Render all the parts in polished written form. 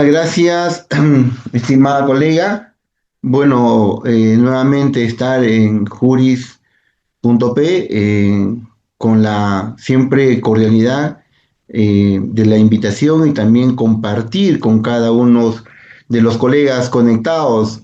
Gracias, estimada colega. Bueno, nuevamente estar en juris.p con la siempre cordialidad de la invitación y también compartir con cada uno de los colegas conectados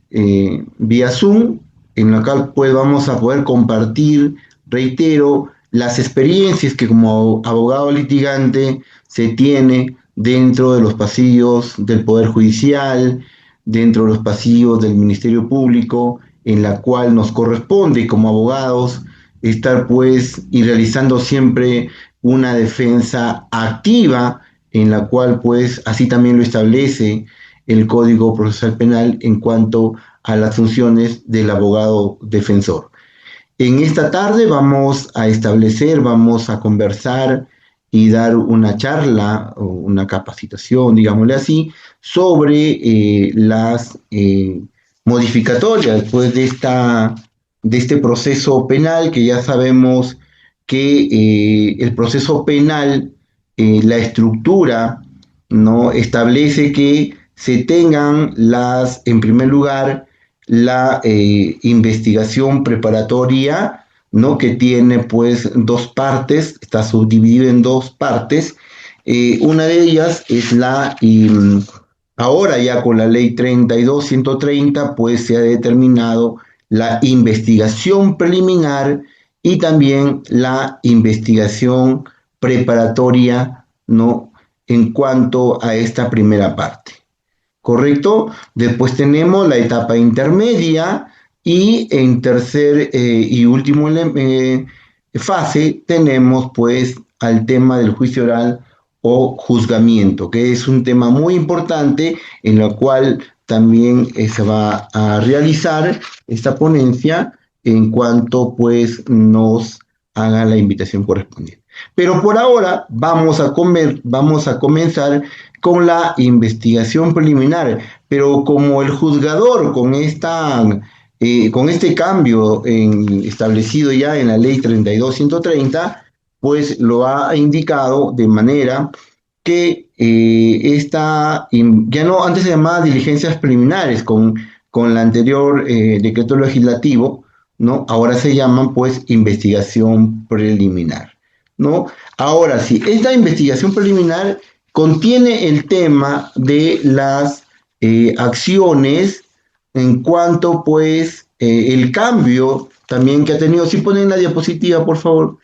vía Zoom, en la cual pues vamos a poder compartir, reitero, las experiencias que como abogado litigante se tiene dentro de los pasillos del Poder Judicial, dentro de los pasillos del Ministerio Público, en la cual nos corresponde como abogados estar pues y realizando siempre una defensa activa, en la cual pues así también lo establece el Código Procesal Penal en cuanto a las funciones del abogado defensor. En esta tarde vamos a establecer, vamos a conversar y dar una charla o una capacitación, digámosle así, sobre las modificatorias pues, de este proceso penal, que ya sabemos que el proceso penal, la estructura, ¿no? Establece que se tengan en primer lugar, la investigación preparatoria, ¿no? Que tiene pues dos partes, está subdividido en dos partes. Una de ellas es ahora ya con la ley 32.130, pues se ha determinado la investigación preliminar y también la investigación preparatoria, ¿no? En cuanto a esta primera parte. ¿Correcto? Después tenemos la etapa intermedia y en tercer y último fase tenemos pues al tema del juicio oral o juzgamiento, que es un tema muy importante en el cual también se va a realizar esta ponencia en cuanto pues nos haga la invitación correspondiente. Pero por ahora vamos a comenzar con la investigación preliminar, pero como el juzgador con este cambio establecido ya en la ley 32.130, pues lo ha indicado de manera que ya no, antes se llamaba diligencias preliminares con el anterior decreto legislativo, ¿no? Ahora se llaman pues investigación preliminar, ¿no? Ahora sí, esta investigación preliminar contiene el tema de las acciones en cuanto pues el cambio también que ha tenido. Si ponen la diapositiva, por favor.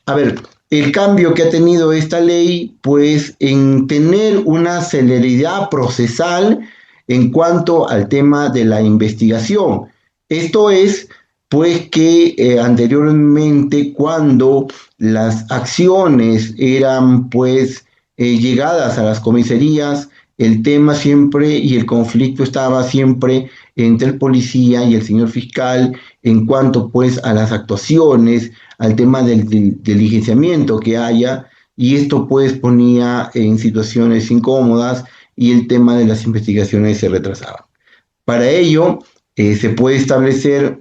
A ver, el cambio que ha tenido esta ley, pues en tener una celeridad procesal en cuanto al tema de la investigación. Esto es, pues que anteriormente cuando las acciones eran, pues, llegadas a las comisarías, el tema siempre y el conflicto estaba siempre entre el policía y el señor fiscal en cuanto, pues, a las actuaciones, al tema del diligenciamiento que haya, y esto pues ponía en situaciones incómodas y el tema de las investigaciones se retrasaba. Para ello, se puede establecer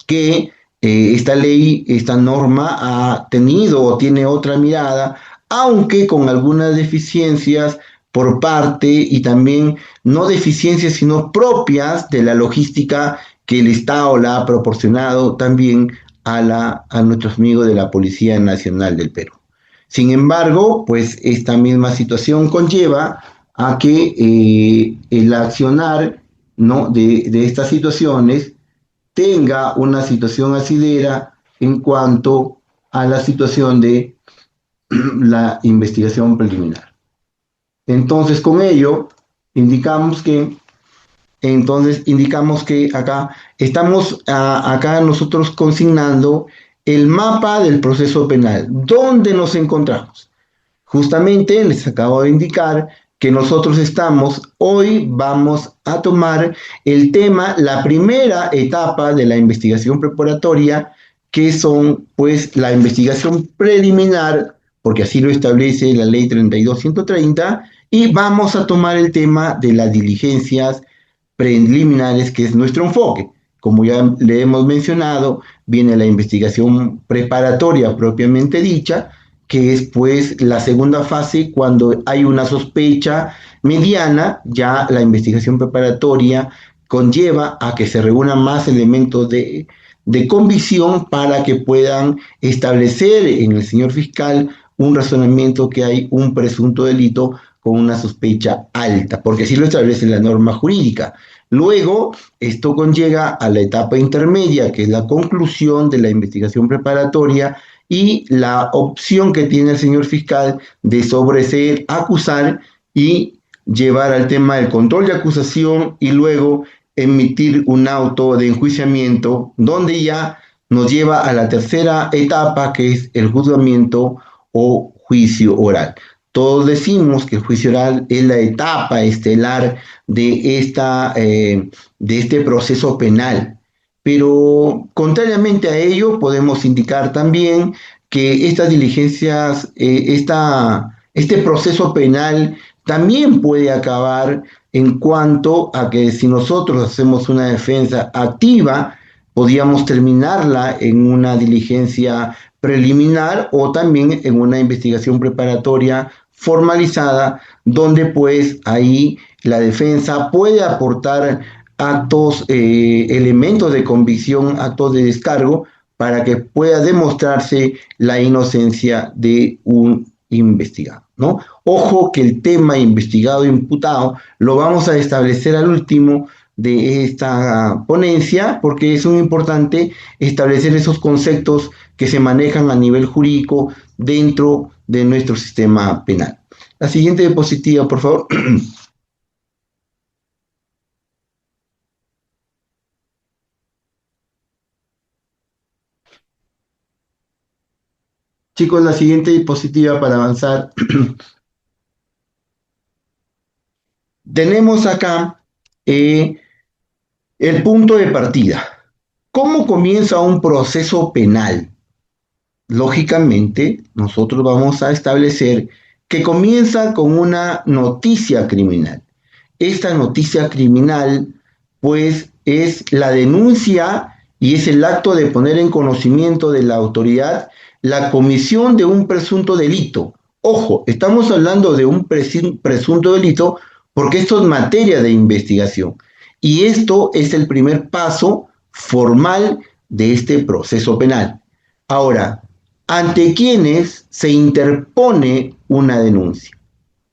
que esta ley, esta norma ha tenido o tiene otra mirada, aunque con algunas deficiencias por parte y también no deficiencias, sino propias de la logística que el Estado la ha proporcionado también a nuestros amigos de la Policía Nacional del Perú. Sin embargo, pues esta misma situación conlleva a que el accionar, ¿no? de estas situaciones tenga una situación asidera en cuanto a la situación de la investigación preliminar. Entonces, con ello, indicamos que acá estamos acá nosotros consignando el mapa del proceso penal. ¿Dónde nos encontramos? Justamente les acabo de indicar que nosotros hoy vamos a tomar el tema, la primera etapa de la investigación preparatoria, que son pues la investigación preliminar, porque así lo establece la ley 32.130, y vamos a tomar el tema de las diligencias preliminares, que es nuestro enfoque. Como ya le hemos mencionado, viene la investigación preparatoria propiamente dicha, que es pues la segunda fase cuando hay una sospecha mediana, ya la investigación preparatoria conlleva a que se reúnan más elementos de convicción para que puedan establecer en el señor fiscal un razonamiento que hay un presunto delito con una sospecha alta, porque así lo establece la norma jurídica. Luego, esto conlleva a la etapa intermedia, que es la conclusión de la investigación preparatoria y la opción que tiene el señor fiscal de sobreseer, acusar y llevar al tema del control de acusación y luego emitir un auto de enjuiciamiento, donde ya nos lleva a la tercera etapa, que es el juzgamiento o juicio oral. Todos decimos que el juicio oral es la etapa estelar de este proceso penal, pero contrariamente a ello podemos indicar también que estas diligencias, este proceso penal también puede acabar en cuanto a que si nosotros hacemos una defensa activa, podríamos terminarla en una diligencia preliminar o también en una investigación preparatoria formalizada, donde pues ahí la defensa puede aportar actos, elementos de convicción, actos de descargo, para que pueda demostrarse la inocencia de un investigado, ¿no? Ojo que el tema investigado e imputado lo vamos a establecer al último de esta ponencia, porque es muy importante establecer esos conceptos que se manejan a nivel jurídico dentro de nuestro sistema penal. La siguiente diapositiva, por favor. Chicos, la siguiente diapositiva para avanzar. Tenemos acá el punto de partida. ¿Cómo comienza un proceso penal? Lógicamente, nosotros vamos a establecer que comienza con una noticia criminal. Esta noticia criminal, pues, es la denuncia y es el acto de poner en conocimiento de la autoridad la comisión de un presunto delito. Ojo, estamos hablando de un presunto delito porque esto es materia de investigación. Y esto es el primer paso formal de este proceso penal. Ahora, ¿ante quiénes se interpone una denuncia?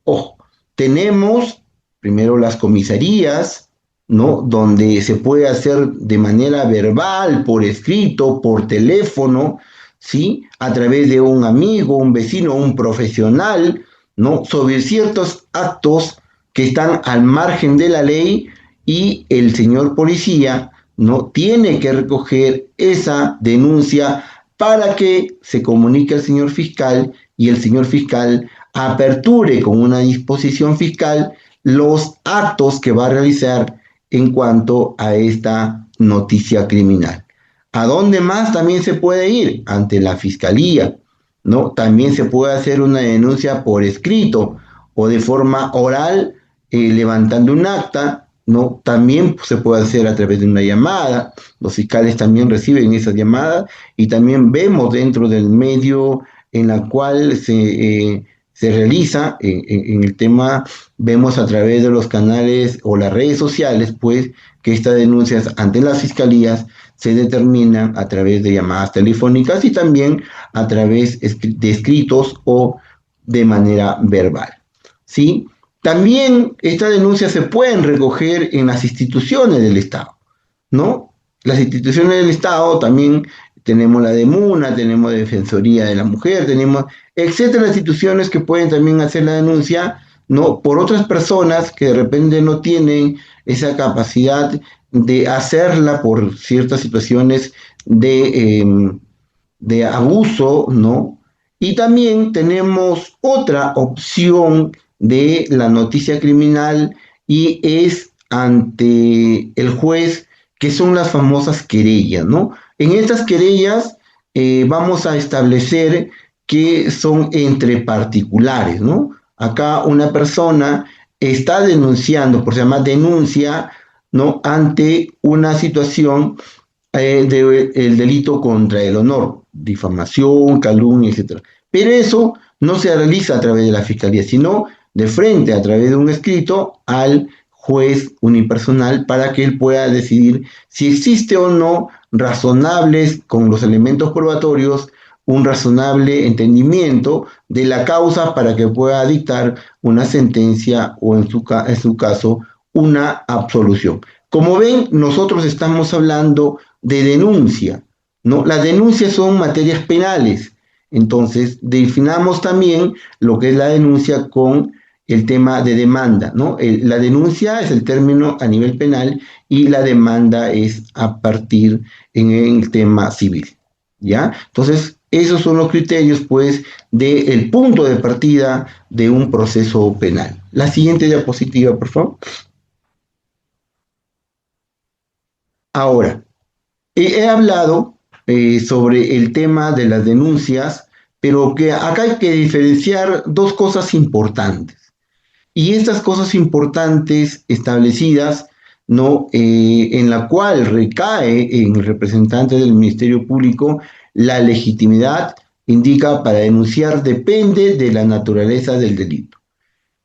Ojo, tenemos primero las comisarías, ¿no? Donde se puede hacer de manera verbal, por escrito, por teléfono, ¿sí? A través de un amigo, un vecino, un profesional, ¿no? Sobre ciertos actos que están al margen de la ley y el señor policía, ¿no? Tiene que recoger esa denuncia para que se comunique al señor fiscal y el señor fiscal aperture con una disposición fiscal los actos que va a realizar en cuanto a esta noticia criminal. ¿A dónde más también se puede ir? Ante la fiscalía, ¿no? También se puede hacer una denuncia por escrito o de forma oral, levantando un acta, ¿no? También se puede hacer a través de una llamada. Los fiscales también reciben esas llamadas y también vemos dentro del medio en la cual se realiza en el tema, vemos a través de los canales o las redes sociales, pues, que estas denuncias ante las fiscalías se determinan a través de llamadas telefónicas y también a través de escritos o de manera verbal, ¿sí? También estas denuncias se pueden recoger en las instituciones del Estado, ¿no? Las instituciones del Estado también tenemos la DEMUNA, tenemos la Defensoría de la Mujer, tenemos etcétera, instituciones que pueden también hacer la denuncia, ¿no? Por otras personas que de repente no tienen esa capacidad de hacerla por ciertas situaciones de abuso, ¿no? Y también tenemos otra opción de la noticia criminal y es ante el juez, que son las famosas querellas, ¿no? En estas querellas vamos a establecer que son entre particulares, ¿no? Acá una persona está denunciando, por se llama denuncia, ¿no? Ante una situación del delito contra el honor, difamación, calumnia, etc. Pero eso no se realiza a través de la fiscalía, sino de frente a través de un escrito al juez unipersonal para que él pueda decidir si existe o no razonables con los elementos probatorios, un razonable entendimiento de la causa para que pueda dictar una sentencia o en su caso una absolución. Como ven, nosotros estamos hablando de denuncia, ¿no? Las denuncias son materias penales, entonces definamos también lo que es la denuncia con el tema de demanda, ¿no? La denuncia es el término a nivel penal y la demanda es a partir en el tema civil, ¿ya? Entonces, esos son los criterios, pues, del punto de partida de un proceso penal. La siguiente diapositiva, por favor. Ahora, he hablado sobre el tema de las denuncias, pero que acá hay que diferenciar dos cosas importantes. Y estas cosas importantes establecidas, ¿no? En la cual recae en el representante del Ministerio Público la legitimidad, indica para denunciar depende de la naturaleza del delito.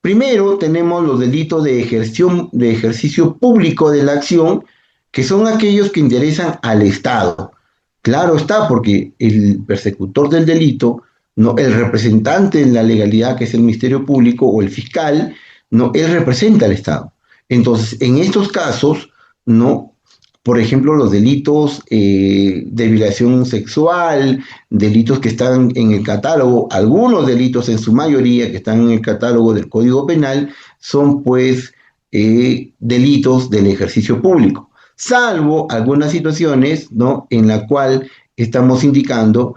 Primero tenemos los delitos de ejercicio público de la acción, que son aquellos que interesan al Estado. Claro está, porque el persecutor del delito, no, el representante de la legalidad, que es el Ministerio Público o el fiscal, no, él representa al Estado. Entonces, en estos casos, no, por ejemplo, los delitos de violación sexual, delitos que están en el catálogo, algunos delitos en su mayoría que están en el catálogo del Código Penal, son pues delitos del ejercicio público, salvo algunas situaciones, ¿no?, en la cual estamos indicando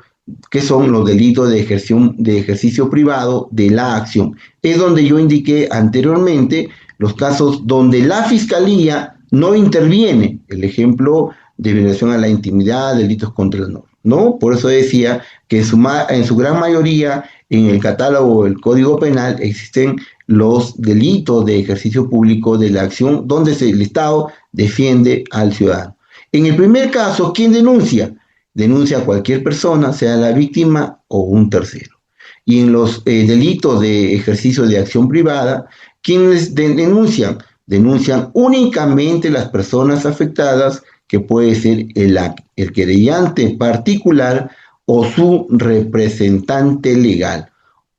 que son los delitos de ejercicio privado de la acción. Es donde yo indiqué anteriormente los casos donde la Fiscalía no interviene, el ejemplo de violación a la intimidad, delitos contra la norma, ¿no? Por eso decía que en su gran mayoría en el catálogo del Código Penal existen los delitos de ejercicio público de la acción donde el Estado defiende al ciudadano. En el primer caso, ¿quién denuncia? Denuncia a cualquier persona, sea la víctima o un tercero. Y en los delitos de ejercicio de acción privada, ¿quiénes denuncian? Denuncian únicamente las personas afectadas, que puede ser el querellante particular o su representante legal.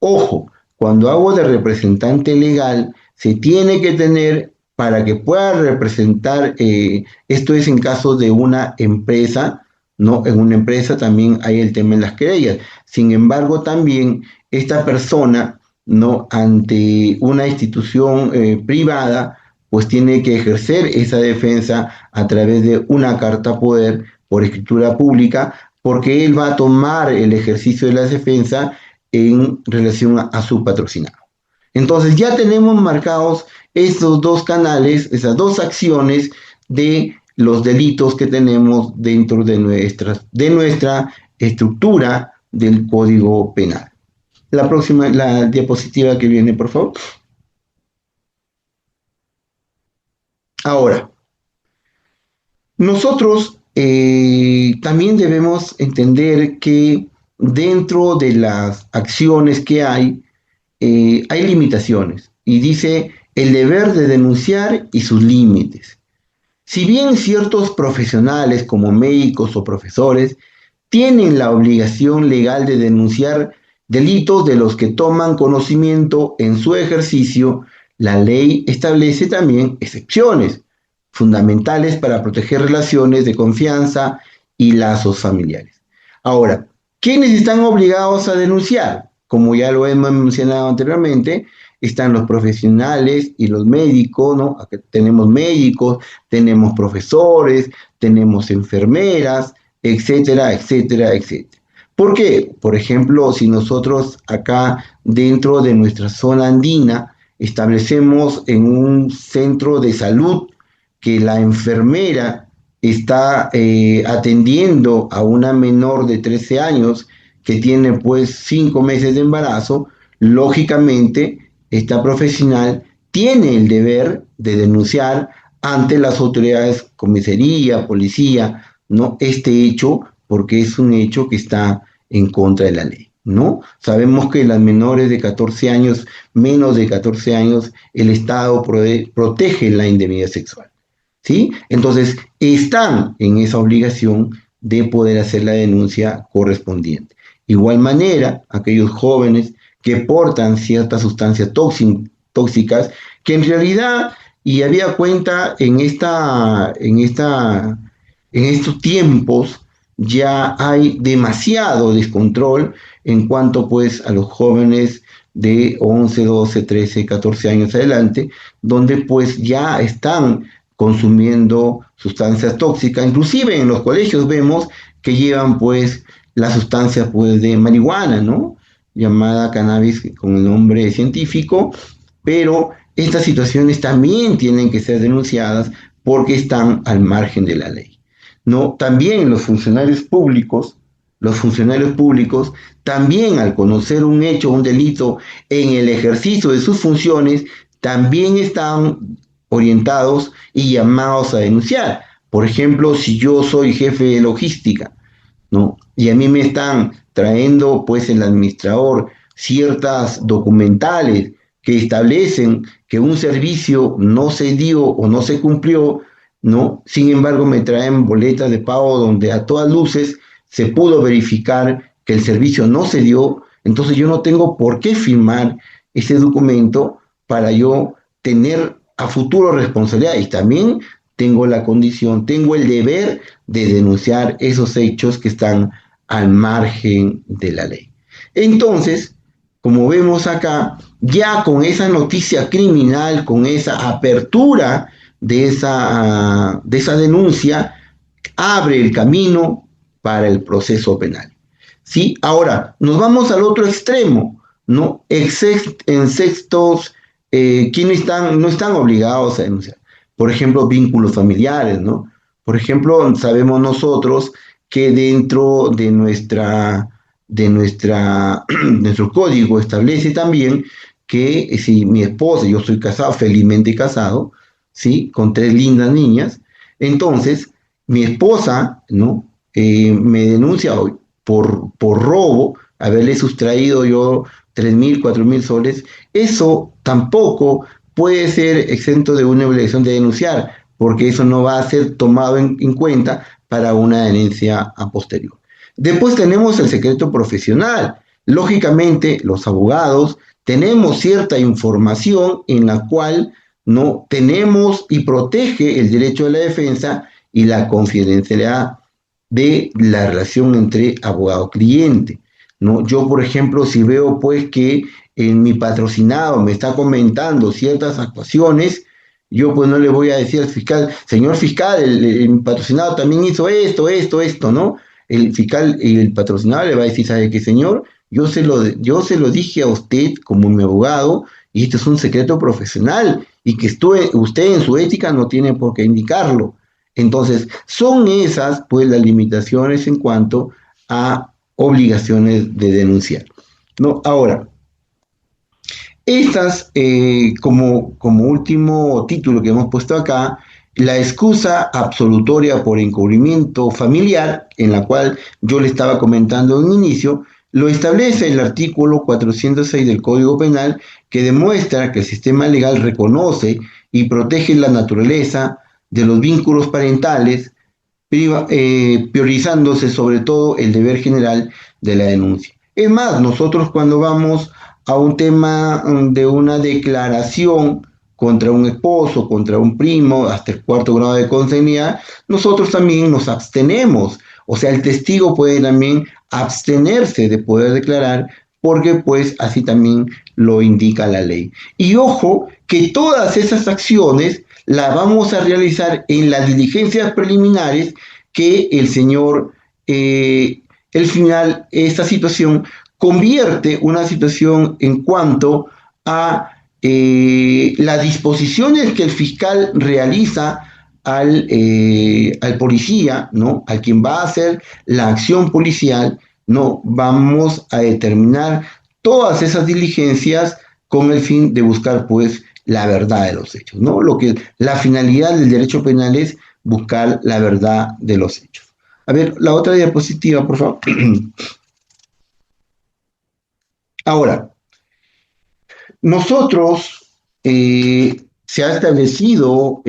Ojo, cuando hablo de representante legal, se tiene que tener para que pueda representar, esto es en caso de una empresa, ¿no? En una empresa también hay el tema de las querellas. Sin embargo, también esta persona, ¿no?, ante una institución privada, pues tiene que ejercer esa defensa a través de una carta poder por escritura pública, porque él va a tomar el ejercicio de la defensa en relación a su patrocinado. Entonces ya tenemos marcados estos dos canales, esas dos acciones de los delitos que tenemos dentro de nuestra estructura del Código Penal. La diapositiva que viene, por favor. Ahora, nosotros también debemos entender que dentro de las acciones que hay limitaciones. Y dice el deber de denunciar y sus límites. Si bien ciertos profesionales como médicos o profesores tienen la obligación legal de denunciar delitos de los que toman conocimiento en su ejercicio, la ley establece también excepciones fundamentales para proteger relaciones de confianza y lazos familiares. Ahora, ¿quiénes están obligados a denunciar? Como ya lo hemos mencionado anteriormente, están los profesionales y los médicos, ¿no? Aquí tenemos médicos, tenemos profesores, tenemos enfermeras, etcétera, etcétera, etcétera. ¿Por qué? Por ejemplo, si nosotros acá dentro de nuestra zona andina establecemos en un centro de salud que la enfermera está atendiendo a una menor de 13 años que tiene pues 5 meses de embarazo, lógicamente esta profesional tiene el deber de denunciar ante las autoridades, comisaría, policía, ¿no?, este hecho, porque es un hecho que está en contra de la ley. ¿no? Sabemos que las menores de 14 años, menos de 14 años, el Estado protege la indemnidad sexual, ¿sí? Entonces, están en esa obligación de poder hacer la denuncia correspondiente. Igual manera, aquellos jóvenes que portan ciertas sustancias tóxicas, que en realidad, y había cuenta en estos tiempos, ya hay demasiado descontrol en cuanto pues a los jóvenes de 11, 12, 13, 14 años adelante, donde pues ya están consumiendo sustancias tóxicas. Inclusive en los colegios vemos que llevan pues la sustancia pues de marihuana, ¿no? Llamada cannabis con el nombre científico, pero estas situaciones también tienen que ser denunciadas porque están al margen de la ley. ¿No? También los funcionarios públicos, también al conocer un hecho, un delito en el ejercicio de sus funciones, también están orientados y llamados a denunciar. Por ejemplo, si yo soy jefe de logística, ¿no? Y a mí me están trayendo, pues, el administrador ciertas documentales que establecen que un servicio no se dio o no se cumplió, ¿no? Sin embargo, me traen boletas de pago donde a todas luces se pudo verificar que el servicio no se dio, entonces yo no tengo por qué firmar ese documento para yo tener a futuro responsabilidad y también tengo la condición, tengo el deber de denunciar esos hechos que están al margen de la ley. Entonces, como vemos acá, ya con esa noticia criminal, con esa apertura de esa denuncia, abre el camino para el proceso penal. ¿Sí? Ahora, nos vamos al otro extremo, ¿no? En sextos, quienes no están obligados a denunciar. Por ejemplo, vínculos familiares, ¿no? Por ejemplo, sabemos nosotros que dentro de nuestro código establece también que si mi esposa, yo soy casado, felizmente casado, ¿sí? Con 3 lindas niñas, entonces mi esposa, ¿no? Me denuncia hoy por robo, haberle sustraído yo 3.000, 4.000 soles, eso tampoco puede ser exento de una obligación de denunciar, porque eso no va a ser tomado en cuenta para una herencia a posterior. Después tenemos el secreto profesional. Lógicamente, los abogados tenemos cierta información en la cual no tenemos y protege el derecho de la defensa y la confidencialidad de la relación entre abogado-cliente, ¿no? Yo, por ejemplo, si veo pues que en mi patrocinado me está comentando ciertas actuaciones, yo pues no le voy a decir al fiscal, señor fiscal, el patrocinado también hizo esto, ¿no? El fiscal y el patrocinado le va a decir, ¿sabe qué, señor? Yo se lo dije a usted como mi abogado y esto es un secreto profesional y que usted en su ética no tiene por qué indicarlo. Entonces, son esas pues las limitaciones en cuanto a obligaciones de denunciar, ¿no? Ahora, estas, como último título que hemos puesto acá, la excusa absolutoria por encubrimiento familiar, en la cual yo le estaba comentando en inicio, lo establece el artículo 406 del Código Penal, que demuestra que el sistema legal reconoce y protege la naturaleza de los vínculos parentales, priorizándose sobre todo el deber general de la denuncia. Es más, nosotros cuando vamos a un tema de una declaración contra un esposo, contra un primo, hasta el 4º grado de consanguinidad, nosotros también nos abstenemos. O sea, el testigo puede también abstenerse de poder declarar porque pues así también lo indica la ley. Y ojo, que todas esas acciones las vamos a realizar en las diligencias preliminares que el señor, el final, esta situación convierte una situación en cuanto a las disposiciones que el fiscal realiza al policía, ¿no? A quien va a hacer la acción policial, ¿no? Vamos a determinar todas esas diligencias con el fin de buscar, pues, la verdad de los hechos, ¿no? La finalidad del derecho penal es buscar la verdad de los hechos. A ver, la otra diapositiva, por favor. Ahora, nosotros se ha establecido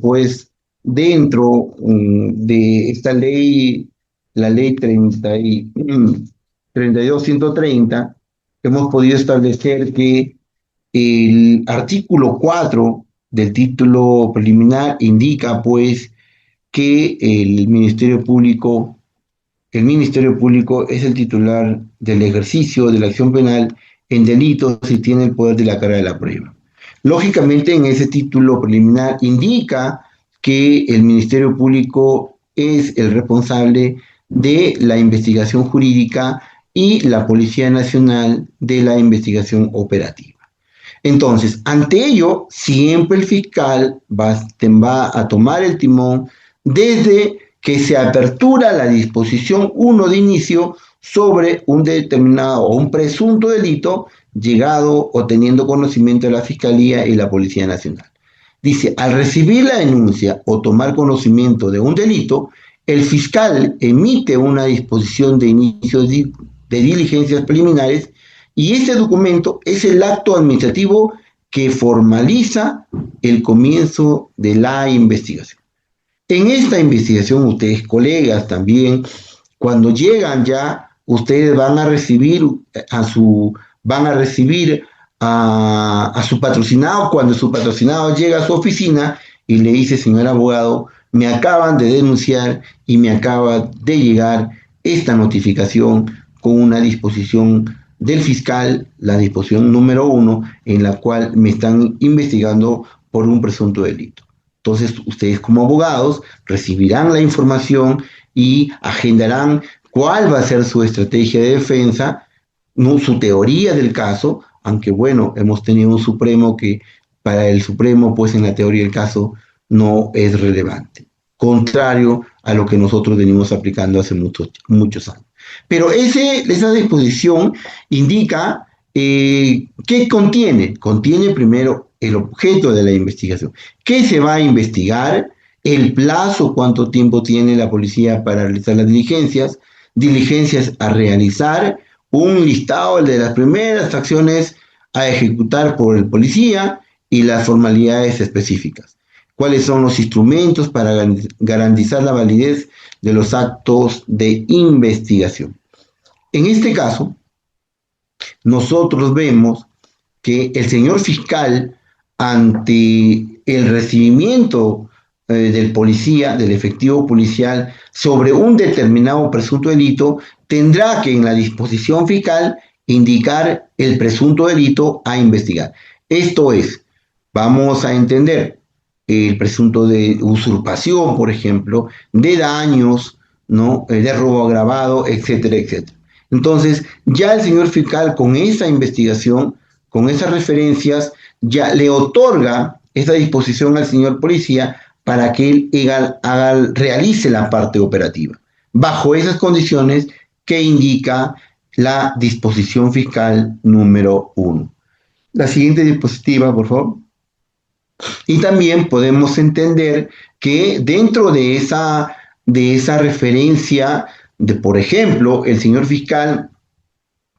pues dentro de esta ley, la ley 32.130, hemos podido establecer que el artículo 4 del título preliminar indica pues que el Ministerio Público es el titular del ejercicio de la acción penal en delitos y tiene el poder de la carga de la prueba. Lógicamente, en ese título preliminar indica que el Ministerio Público es el responsable de la investigación jurídica y la Policía Nacional de la investigación operativa. Entonces, ante ello, siempre el fiscal va a tomar el timón desde que se apertura la disposición 1 de inicio sobre un determinado o un presunto delito llegado o teniendo conocimiento de la Fiscalía y la Policía Nacional. Dice, al recibir la denuncia o tomar conocimiento de un delito, el fiscal emite una disposición de inicio de diligencias preliminares y ese documento es el acto administrativo que formaliza el comienzo de la investigación. En esta investigación, ustedes, colegas, también, cuando llegan ya, ustedes van a recibir a su patrocinado, cuando su patrocinado llega a su oficina y le dice, señor abogado, me acaban de denunciar y me acaba de llegar esta notificación con una disposición del fiscal, la disposición número 1, en la cual me están investigando por un presunto delito. Entonces, ustedes como abogados recibirán la información y agendarán cuál va a ser su estrategia de defensa, ¿no? Su teoría del caso, aunque bueno, hemos tenido un Supremo que para el Supremo, pues en la teoría del caso no es relevante, contrario a lo que nosotros venimos aplicando hace muchos años. Pero esa disposición indica ¿qué contiene? Contiene primero el objeto de la investigación. ¿Qué se va a investigar? El plazo, cuánto tiempo tiene la policía para realizar las diligencias a realizar, un listado de las primeras acciones a ejecutar por el policía y las formalidades específicas. ¿Cuáles son los instrumentos para garantizar la validez de los actos de investigación? En este caso, nosotros vemos que el señor fiscal, ante el recibimiento del policía, del efectivo policial, sobre un determinado presunto delito, tendrá que en la disposición fiscal indicar el presunto delito a investigar. Esto es, vamos a entender el presunto de usurpación, por ejemplo, de daños, ¿no? De robo agravado, etcétera, etcétera. Entonces, ya el señor fiscal con esa investigación, con esas referencias, ya le otorga esa disposición al señor policía para que él realice la parte operativa, bajo esas condiciones que indica la disposición fiscal número 1. La siguiente diapositiva, por favor. Y también podemos entender que dentro de esa referencia, por ejemplo, el señor fiscal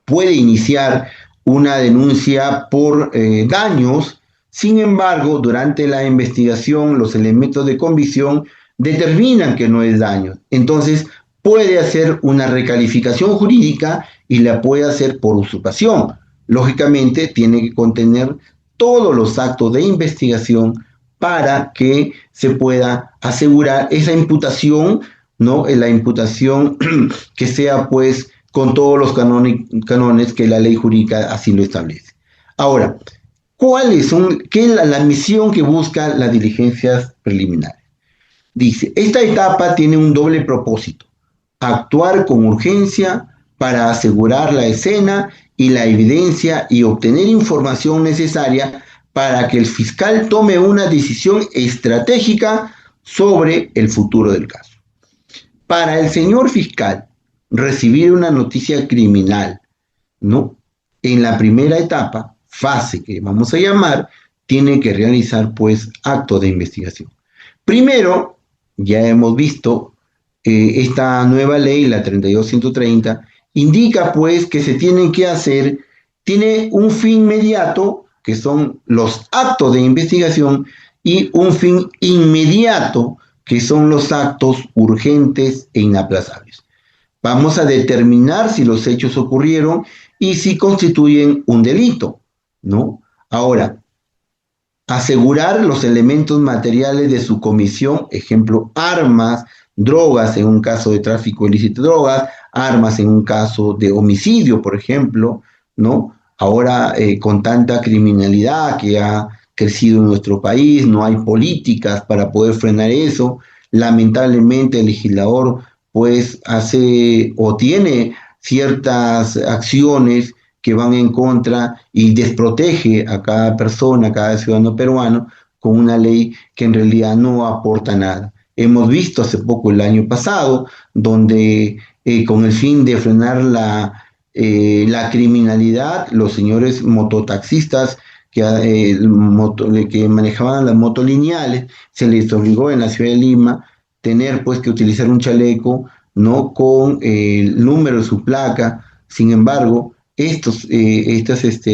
puede iniciar una denuncia por daños. Sin embargo, durante la investigación, los elementos de convicción determinan que no es daño. Entonces, puede hacer una recalificación jurídica y la puede hacer por usurpación. Lógicamente, tiene que contener todos los actos de investigación para que se pueda asegurar esa imputación, ¿no? La imputación que sea, pues, con todos los cánones que la ley jurídica así lo establece. Ahora, ¿qué es la misión que busca las diligencias preliminares? Dice, esta etapa tiene un doble propósito: actuar con urgencia para asegurar la escena y la evidencia y obtener información necesaria para que el fiscal tome una decisión estratégica sobre el futuro del caso. Para el señor fiscal, recibir una noticia criminal, ¿no? En la primera etapa, fase que vamos a llamar, tiene que realizar, pues, actos de investigación. Primero, ya hemos visto esta nueva ley, la 32.130, indica pues que se tienen que hacer, tiene un fin inmediato, que son los actos de investigación, y un fin inmediato, que son los actos urgentes e inaplazables. Vamos a determinar si los hechos ocurrieron y si constituyen un delito, ¿no? Ahora, asegurar los elementos materiales de su comisión, ejemplo, armas, drogas en un caso de tráfico ilícito de drogas, armas en un caso de homicidio, por ejemplo, ¿no? Ahora, con tanta criminalidad que ha crecido en nuestro país, no hay políticas para poder frenar eso. Lamentablemente, el legislador, pues, hace o tiene ciertas acciones que van en contra y desprotege a cada persona, a cada ciudadano peruano, con una ley que en realidad no aporta nada. Hemos visto hace poco, el año pasado, donde con el fin de frenar la criminalidad, los señores mototaxistas que manejaban las motolineales, se les obligó en la ciudad de Lima tener pues que utilizar un chaleco, ¿no? Con el número de su placa. Sin embargo, estas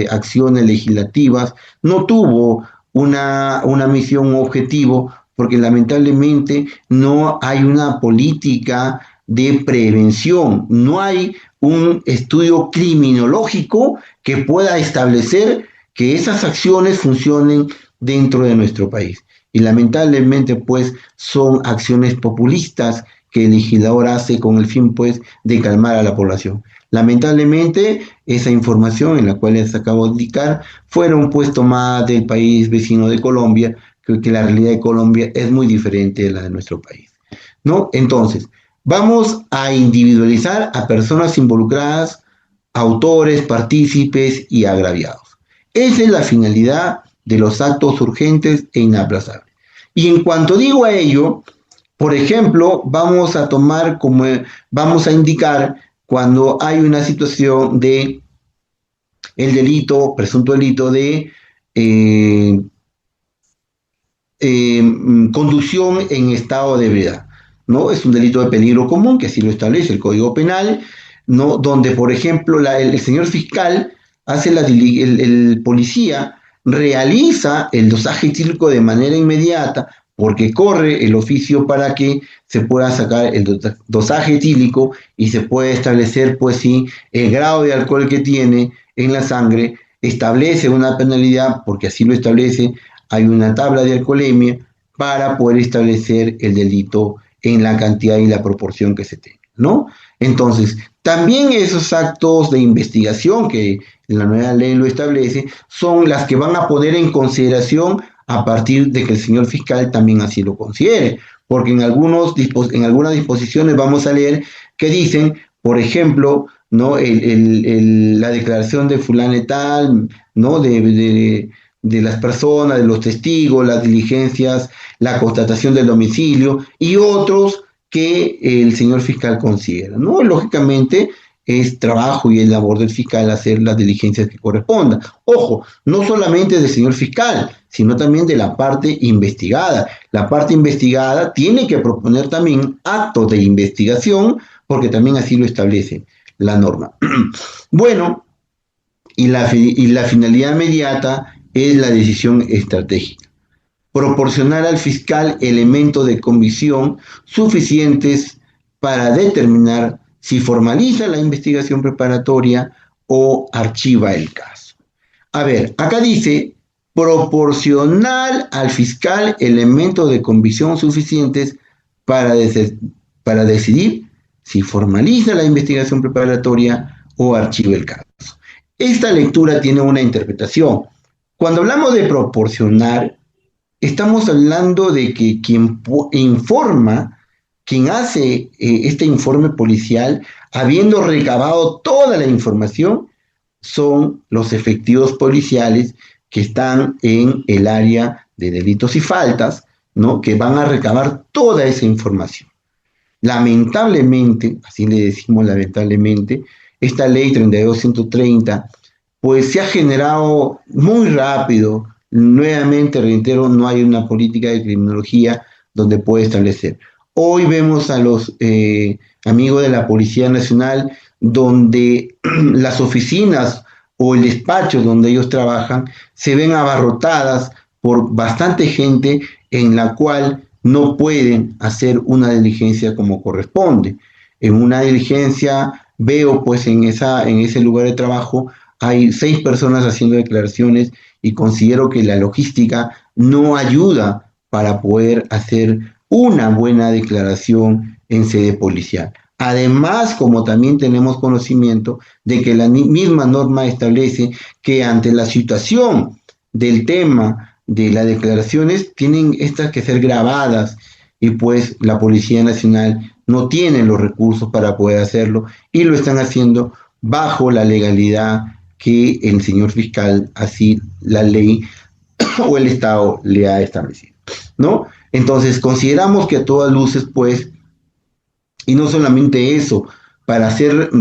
acciones legislativas no tuvo una misión, un objetivo, porque lamentablemente no hay una política de prevención, no hay un estudio criminológico que pueda establecer que esas acciones funcionen dentro de nuestro país. Y lamentablemente, pues, son acciones populistas que el legislador hace con el fin, pues, de calmar a la población. Lamentablemente, esa información en la cual les acabo de indicar fueron pues tomadas del país vecino de Colombia, que la realidad de Colombia es muy diferente de la de nuestro país, ¿no? Entonces, vamos a individualizar a personas involucradas, autores, partícipes y agraviados. Esa es la finalidad de los actos urgentes e inaplazables. Y en cuanto digo a ello, por ejemplo, vamos a indicar cuando hay una situación de el delito, presunto delito de conducción en estado de ebriedad, ¿no? Es un delito de peligro común, que así lo establece el Código Penal, ¿no? Donde, por ejemplo, el señor fiscal el policía realiza el dosaje etílico de manera inmediata, porque corre el oficio para que se pueda sacar el dosaje etílico y se puede establecer, pues sí, el grado de alcohol que tiene en la sangre, establece una penalidad, porque así lo establece, hay una tabla de alcoholemia para poder establecer el delito en la cantidad y la proporción que se tenga, ¿no? Entonces, también esos actos de investigación que la nueva ley lo establece, son las que van a poner en consideración a partir de que el señor fiscal también así lo considere, porque en algunas disposiciones vamos a leer que dicen, por ejemplo, ¿no? La declaración de fulano y tal, ¿no? De las personas, de los testigos, las diligencias, la constatación del domicilio y otros que el señor fiscal considera, ¿no? Lógicamente, es trabajo y es labor del fiscal hacer las diligencias que correspondan. Ojo, no solamente del señor fiscal, sino también de la parte investigada. La parte investigada tiene que proponer también actos de investigación, porque también así lo establece la norma. Bueno, y la finalidad inmediata es la decisión estratégica. Proporcionar al fiscal elementos de convicción suficientes para determinar si formaliza la investigación preparatoria o archiva el caso. A ver, acá dice, proporcionar al fiscal elementos de convicción suficientes para decidir si formaliza la investigación preparatoria o archiva el caso. Esta lectura tiene una interpretación. Cuando hablamos de proporcionar, estamos hablando de que quien informa, quien hace este informe policial, habiendo recabado toda la información, son los efectivos policiales que están en el área de delitos y faltas, ¿no? Que van a recabar toda esa información. Lamentablemente, así le decimos lamentablemente, esta ley 32130, pues se ha generado muy rápido. Nuevamente, reitero, no hay una política de criminología donde puede establecer. Hoy vemos a los amigos de la Policía Nacional donde las oficinas o el despacho donde ellos trabajan se ven abarrotadas por bastante gente en la cual no pueden hacer una diligencia como corresponde. En una diligencia veo pues en ese lugar de trabajo hay 6 personas haciendo declaraciones y considero que la logística no ayuda para poder hacer una buena declaración en sede policial. Además, como también tenemos conocimiento de que la misma norma establece que ante la situación del tema de las declaraciones tienen estas que ser grabadas y pues la Policía Nacional no tiene los recursos para poder hacerlo y lo están haciendo bajo la legalidad que el señor fiscal, así la ley o el Estado le ha establecido, ¿no? Entonces, consideramos que a todas luces, pues, y no solamente eso, para hacer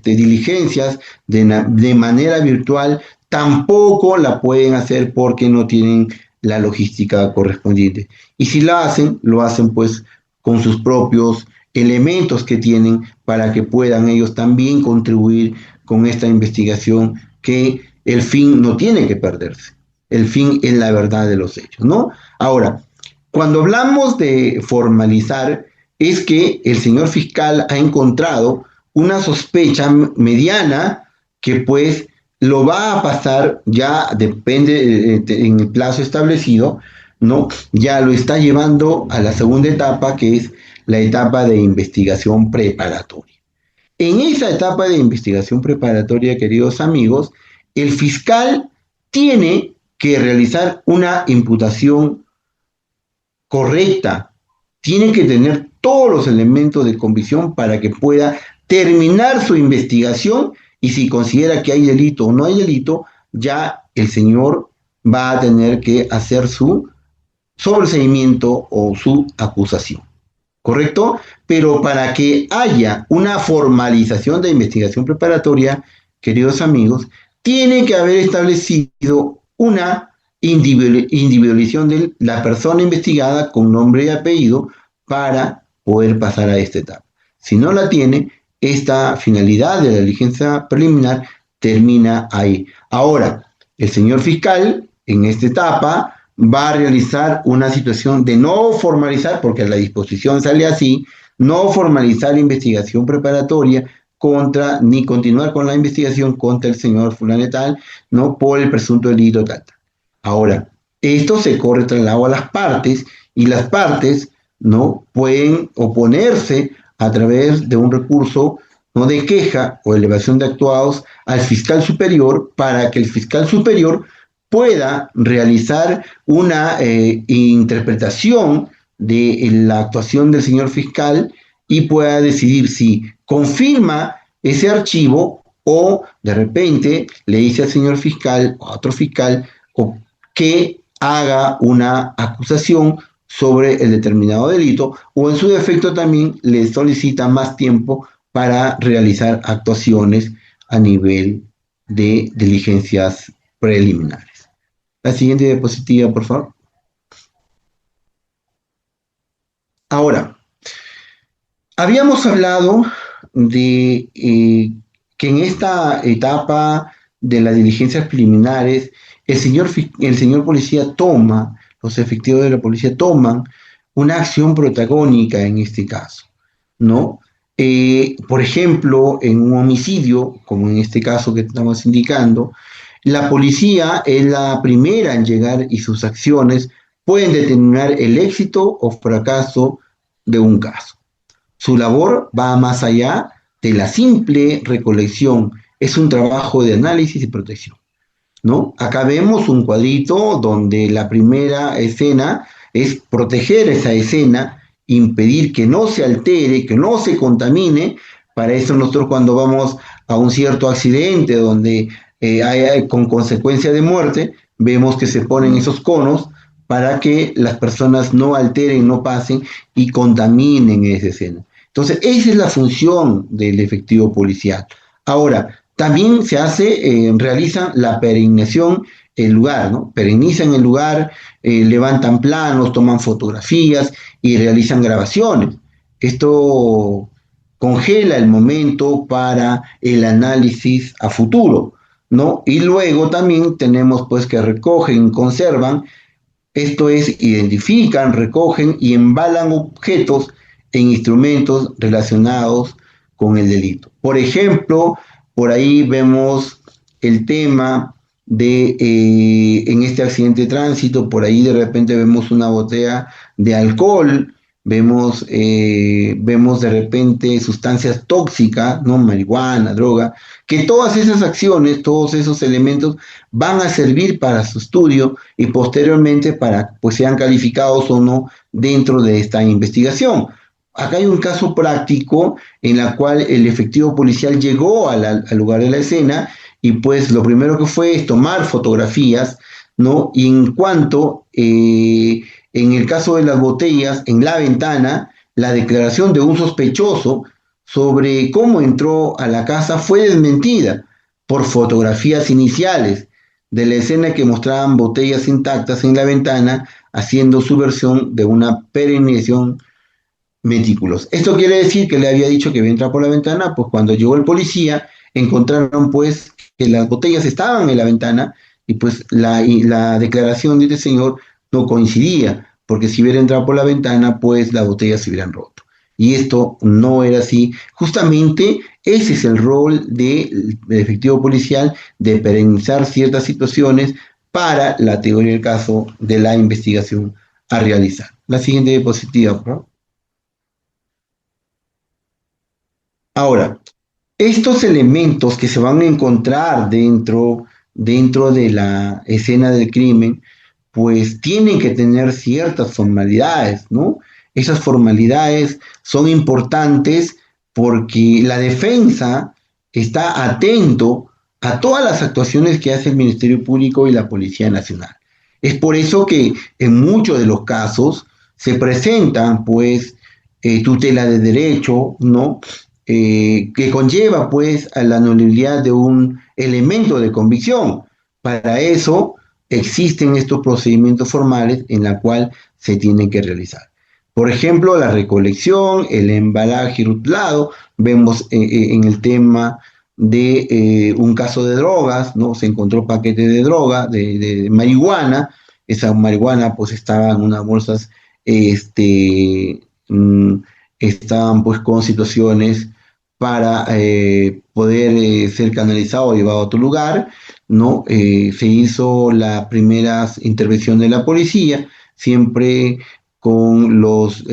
diligencias de manera virtual, tampoco la pueden hacer porque no tienen la logística correspondiente. Y si la hacen, lo hacen pues con sus propios elementos que tienen para que puedan ellos también contribuir con esta investigación, que el fin no tiene que perderse. El fin es la verdad de los hechos, ¿no? Ahora, cuando hablamos de formalizar, es que el señor fiscal ha encontrado una sospecha mediana que pues lo va a pasar, ya depende en el plazo establecido, ¿no? Ya lo está llevando a la segunda etapa, que es la etapa de investigación preparatoria. En esa etapa de investigación preparatoria, queridos amigos, el fiscal tiene que realizar una imputación correcta, tiene que tener todos los elementos de convicción para que pueda terminar su investigación y si considera que hay delito o no hay delito, ya el señor va a tener que hacer su sobreseimiento o su acusación. ¿Correcto? Pero para que haya una formalización de investigación preparatoria, queridos amigos, tiene que haber establecido una individualización de la persona investigada con nombre y apellido para poder pasar a esta etapa. Si no la tiene, esta finalidad de la diligencia preliminar termina ahí. Ahora, el señor fiscal en esta etapa va a realizar una situación de no formalizar, porque la disposición sale así, no formalizar la investigación preparatoria contra, ni continuar con la investigación contra el señor fulano tal, ¿no? Por el presunto delito tal. Ahora, esto se corre traslado a las partes y las partes, ¿no? Pueden oponerse a través de un recurso, ¿no? De queja o elevación de actuados al fiscal superior para que el fiscal superior pueda realizar una interpretación de la actuación del señor fiscal y pueda decidir si confirma ese archivo o de repente le dice al señor fiscal o a otro fiscal que haga una acusación sobre el determinado delito o en su defecto también le solicita más tiempo para realizar actuaciones a nivel de diligencias preliminares. La siguiente diapositiva, por favor. Ahora, habíamos hablado de que en esta etapa de las diligencias preliminares, el señor policía toma, los efectivos de la policía toman una acción protagónica en este caso, ¿no? Por ejemplo, en un homicidio, como en este caso que estamos indicando, la policía es la primera en llegar y sus acciones pueden determinar el éxito o fracaso de un caso. Su labor va más allá de la simple recolección, es un trabajo de análisis y protección, ¿no? Acá vemos un cuadrito donde la primera escena es proteger esa escena, impedir que no se altere, que no se contamine. Para eso nosotros cuando vamos a un cierto accidente donde con consecuencia de muerte, vemos que se ponen esos conos para que las personas no alteren, no pasen y contaminen esa escena. Entonces, esa es la función del efectivo policial. Ahora, también se hace, realiza la peregrinación el lugar, ¿no? Perennizan el lugar, levantan planos, toman fotografías y realizan grabaciones. Esto congela el momento para el análisis a futuro, ¿no? Y luego también tenemos pues que recogen, conservan, esto es, identifican, recogen y embalan objetos en instrumentos relacionados con el delito. Por ejemplo, por ahí vemos el tema de, en este accidente de tránsito, por ahí de repente vemos una botella de alcohol, vemos de repente sustancias tóxicas, ¿no? Marihuana, droga, que todas esas acciones, todos esos elementos van a servir para su estudio y posteriormente para pues sean calificados o no dentro de esta investigación. Acá hay un caso práctico en la cual el efectivo policial llegó al lugar de la escena y pues lo primero que fue es tomar fotografías, ¿no? Y en cuanto, en el caso de las botellas, en la ventana, la declaración de un sospechoso sobre cómo entró a la casa fue desmentida por fotografías iniciales de la escena que mostraban botellas intactas en la ventana, haciendo su versión de una peregrinación meticulosa. Esto quiere decir que le había dicho que había entrado por la ventana, pues cuando llegó el policía, encontraron pues que las botellas estaban en la ventana y pues la declaración de este señor no coincidía, porque si hubiera entrado por la ventana, pues las botellas se hubieran roto. Y esto no era así. Justamente ese es el rol del efectivo policial, de perennizar ciertas situaciones para la teoría del caso de la investigación a realizar. La siguiente diapositiva, por favor. Ahora, estos elementos que se van a encontrar dentro de la escena del crimen, pues tienen que tener ciertas formalidades, ¿no? Esas formalidades son importantes porque la defensa está atento a todas las actuaciones que hace el Ministerio Público y la Policía Nacional. Es por eso que en muchos de los casos se presentan, pues, tutela de derecho, ¿no? Que conlleva pues a la nulidad de un elemento de convicción. Para eso existen estos procedimientos formales en la cual se tienen que realizar. Por ejemplo, la recolección, el embalaje rotulado, vemos en el tema de un caso de drogas, ¿no? Se encontró paquete de droga, de marihuana, esa marihuana pues estaba en unas bolsas, mm, estaban pues con situaciones para poder ser canalizado o llevado a otro lugar, ¿no? Se hizo la primera intervención de la policía, siempre con los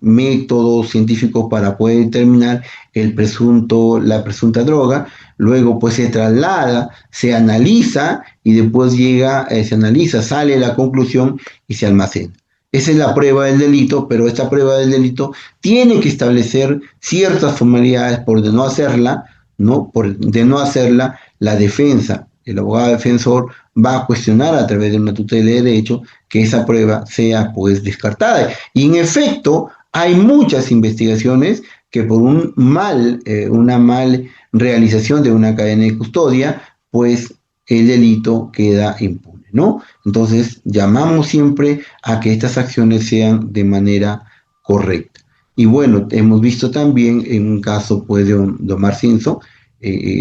métodos científicos para poder determinar la presunta droga, luego pues se traslada, se analiza y después se analiza, sale la conclusión y se almacena. Esa es la prueba del delito, pero esta prueba del delito tiene que establecer ciertas formalidades. Por de no hacerla, ¿no? Por de no hacerla, la defensa, el abogado defensor va a cuestionar a través de una tutela de derecho que esa prueba sea pues descartada. Y en efecto, hay muchas investigaciones que por una mal realización de una cadena de custodia, pues el delito queda impune, ¿no? Entonces, llamamos siempre a que estas acciones sean de manera correcta. Y bueno, hemos visto también en un caso pues, de Omar Simpson,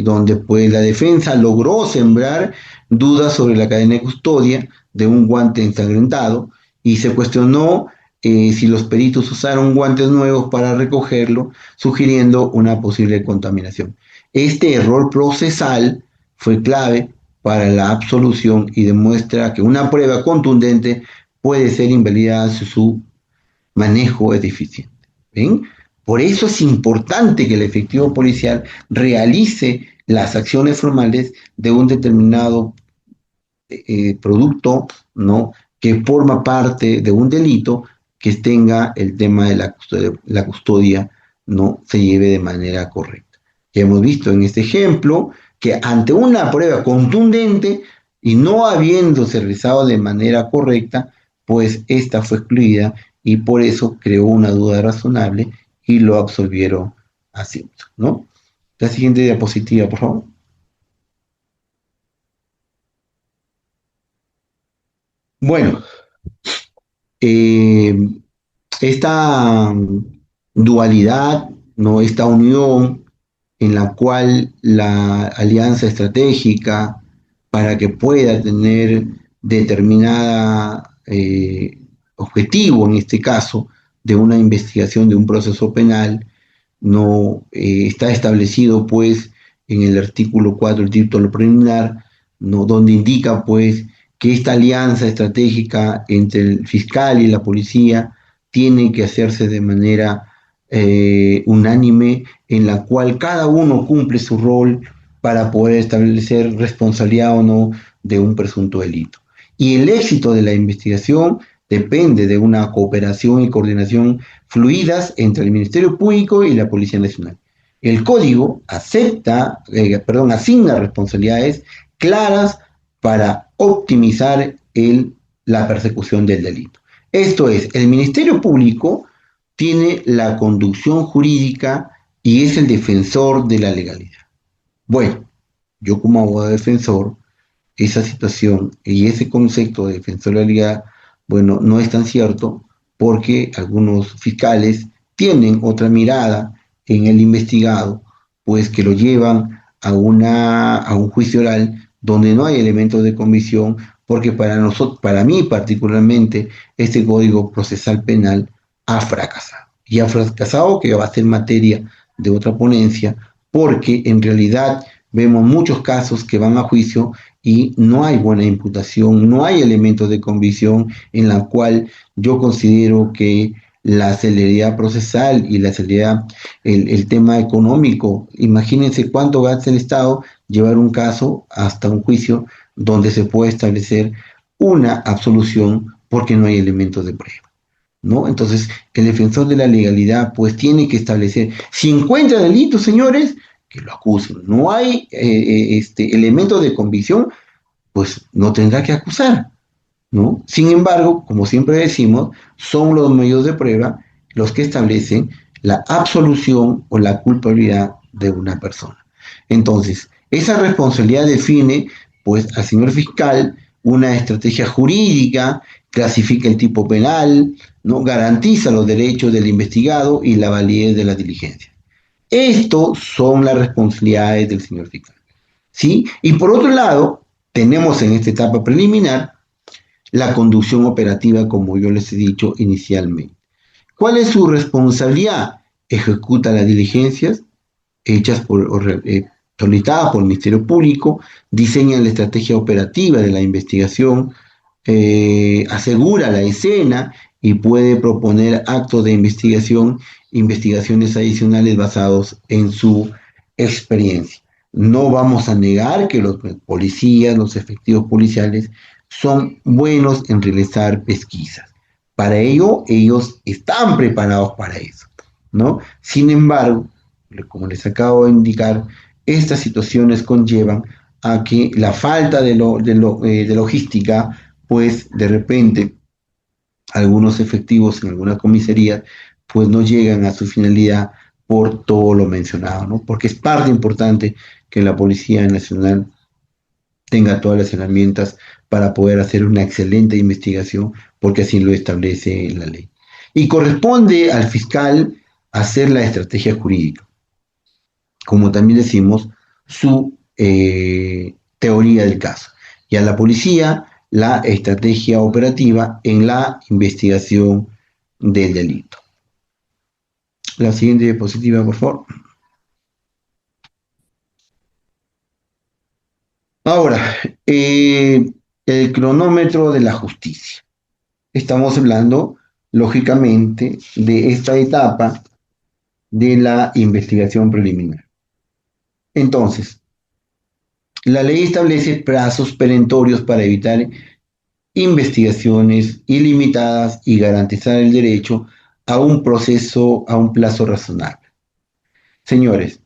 donde pues la defensa logró sembrar dudas sobre la cadena de custodia de un guante ensangrentado y se cuestionó si los peritos usaron guantes nuevos para recogerlo, sugiriendo una posible contaminación. Este error procesal fue clave para la absolución y demuestra que una prueba contundente puede ser invalidada si su manejo es deficiente. ¿Ven? Por eso es importante que el efectivo policial realice las acciones formales de un determinado producto, ¿no? Que forma parte de un delito que tenga el tema de la custodia no se lleve de manera correcta. Ya hemos visto en este ejemplo que ante una prueba contundente y no habiéndose realizado de manera correcta, pues esta fue excluida y por eso creó una duda razonable y lo absolvieron a Simpson, ¿no? La siguiente diapositiva, por favor. Bueno, eh, esta dualidad, ¿no? Esta unión en la cual la alianza estratégica para que pueda tener determinada objetivo, en este caso, de una investigación de un proceso penal, no está establecido pues en el artículo 4 el título preliminar, no, donde indica pues que esta alianza estratégica entre el fiscal y la policía tiene que hacerse de manera unánime, en la cual cada uno cumple su rol para poder establecer responsabilidad o no de un presunto delito. Y el éxito de la investigación depende de una cooperación y coordinación fluidas entre el Ministerio Público y la Policía Nacional. El código asigna responsabilidades claras para optimizar la persecución del delito. Esto es, el Ministerio Público tiene la conducción jurídica y es el defensor de la legalidad. Bueno, yo como abogado defensor, esa situación y ese concepto de defensor de la legalidad, bueno, no es tan cierto porque algunos fiscales tienen otra mirada en el investigado, pues que lo llevan a un juicio oral donde no hay elementos de convicción, porque para nosotros, para mí particularmente, este Código Procesal Penal ha fracasado. Y ha fracasado, que va a ser materia de otra ponencia, porque en realidad vemos muchos casos que van a juicio y no hay buena imputación, no hay elementos de convicción en la cual yo considero que la celeridad procesal y la celeridad, el tema económico, imagínense cuánto gasta el Estado llevar un caso hasta un juicio donde se puede establecer una absolución porque no hay elementos de prueba, ¿no? Entonces, el defensor de la legalidad pues tiene que establecer, si encuentra delitos, señores, que lo acusen. No hay elementos de convicción, pues no tendrá que acusar, ¿no? Sin embargo, como siempre decimos, son los medios de prueba los que establecen la absolución o la culpabilidad de una persona. Entonces, esa responsabilidad define, pues, al señor fiscal una estrategia jurídica, clasifica el tipo penal, ¿no? Garantiza los derechos del investigado y la validez de la diligencia. Estos son las responsabilidades del señor fiscal, ¿sí? Y por otro lado, tenemos en esta etapa preliminar la conducción operativa, como yo les he dicho inicialmente. ¿Cuál es su responsabilidad? Ejecuta las diligencias hechas solicitadas por el Ministerio Público, diseña la estrategia operativa de la investigación, asegura la escena y puede proponer actos de investigación, investigaciones adicionales basados en su experiencia. No vamos a negar que los policías, los efectivos policiales, son buenos en realizar pesquisas. Para ello, ellos están preparados para eso, ¿no? Sin embargo, como les acabo de indicar, estas situaciones conllevan a que la falta de logística, pues de repente algunos efectivos en alguna comisaría, pues no llegan a su finalidad por todo lo mencionado, ¿no? Porque es parte importante que la Policía Nacional tenga todas las herramientas para poder hacer una excelente investigación, porque así lo establece la ley. Y corresponde al fiscal hacer la estrategia jurídica, como también decimos, su teoría del caso. Y a la policía, la estrategia operativa en la investigación del delito. La siguiente diapositiva, por favor. Ahora, el cronómetro de la justicia. Estamos hablando, lógicamente, de esta etapa de la investigación preliminar. Entonces, la ley establece plazos perentorios para evitar investigaciones ilimitadas y garantizar el derecho a un proceso, a un plazo razonable. Señores,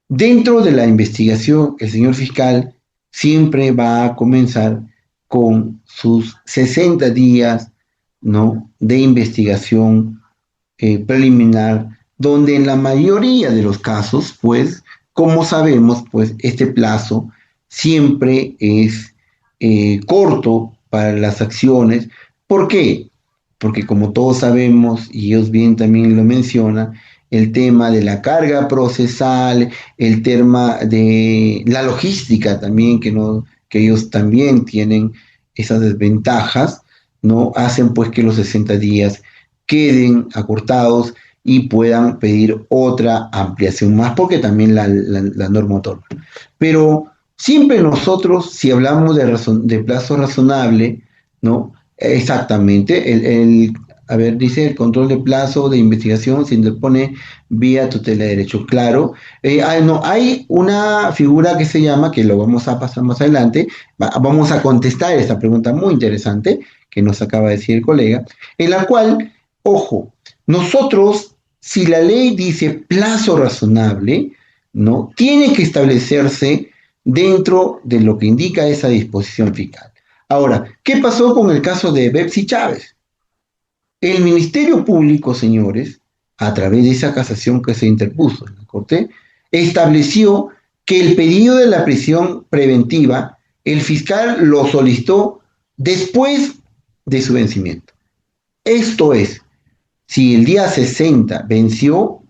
dentro de la investigación, el señor fiscal siempre va a comenzar con sus 60 días, ¿no?, de investigación preliminar, donde en la mayoría de los casos, pues, como sabemos, pues este plazo siempre es corto para las acciones. ¿Por qué? Porque como todos sabemos, y ellos bien también lo mencionan, el tema de la carga procesal, el tema de la logística también, que ellos también tienen esas desventajas, ¿no? Hacen pues que los 60 días queden acortados y puedan pedir otra ampliación más, porque también la norma otorga. Pero siempre nosotros, si hablamos de plazo razonable, ¿no? Exactamente, a ver, dice el control de plazo de investigación se interpone vía tutela de derecho. Claro, no, hay una figura que se llama, que lo vamos a pasar más adelante, vamos a contestar esta pregunta muy interesante que nos acaba de decir el colega, en la cual, ojo, nosotros, si la ley dice plazo razonable, ¿no? Tiene que establecerse dentro de lo que indica esa disposición fiscal. Ahora, ¿qué pasó con el caso de Bepsi Chávez? El Ministerio Público, señores, a través de esa casación que se interpuso en la Corte, estableció que el pedido de la prisión preventiva, el fiscal lo solicitó después de su vencimiento. Esto es, si el día 60 venció,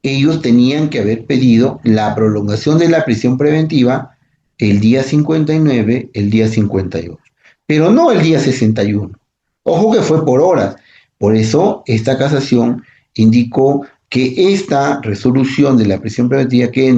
ellos tenían que haber pedido la prolongación de la prisión preventiva el día 59, el día 58, pero no el día 61. Ojo que fue por horas. Por eso esta casación indicó que esta resolución de la prisión preventiva quede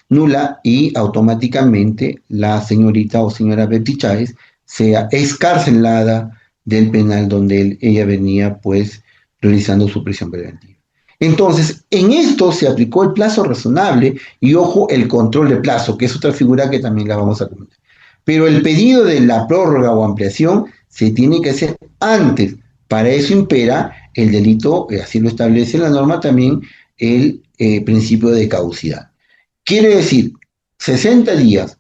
nula y automáticamente la señorita o señora Betty Chávez sea excarcelada del penal donde ella venía pues realizando su prisión preventiva. Entonces, en esto se aplicó el plazo razonable y, ojo, el control de plazo, que es otra figura que también la vamos a comentar. Pero el pedido de la prórroga o ampliación se tiene que hacer antes. Para eso impera el delito, así lo establece la norma también, el principio de caducidad. Quiere decir, 60 días,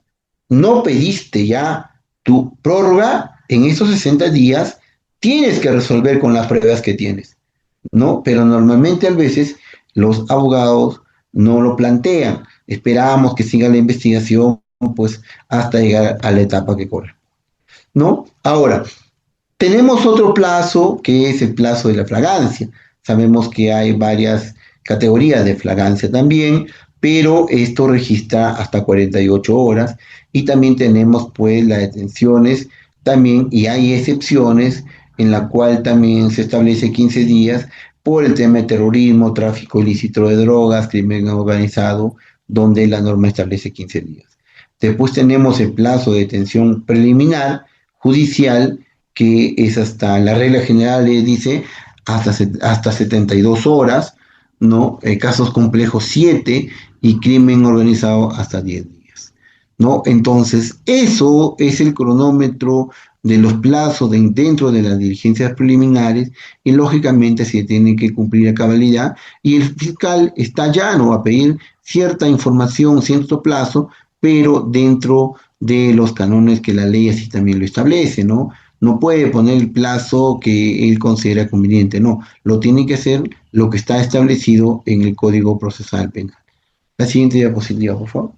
no pediste ya tu prórroga, en esos 60 días tienes que resolver con las pruebas que tienes, ¿no? Pero normalmente a veces los abogados no lo plantean. Esperamos que siga la investigación, pues, hasta llegar a la etapa que corre, ¿no? Ahora, tenemos otro plazo que es el plazo de la flagrancia. Sabemos que hay varias categorías de flagrancia también, pero esto registra hasta 48 horas y también tenemos pues las detenciones también y hay excepciones en la cual también se establece 15 días por el tema de terrorismo, tráfico ilícito de drogas, crimen organizado, donde la norma establece 15 días. Después tenemos el plazo de detención preliminar judicial, que es hasta, la regla general dice hasta 72 horas, ¿no? Casos complejos 7 y crimen organizado hasta 10 días, ¿no? Entonces, eso es el cronómetro de los plazos dentro de las diligencias preliminares y lógicamente se tiene que cumplir a cabalidad y el fiscal está llano a pedir cierta información, cierto plazo, pero dentro de los cánones que la ley así también lo establece, ¿no? No puede poner el plazo que él considera conveniente, no, lo tiene que hacer lo que está establecido en el Código Procesal Penal. La siguiente diapositiva, por favor.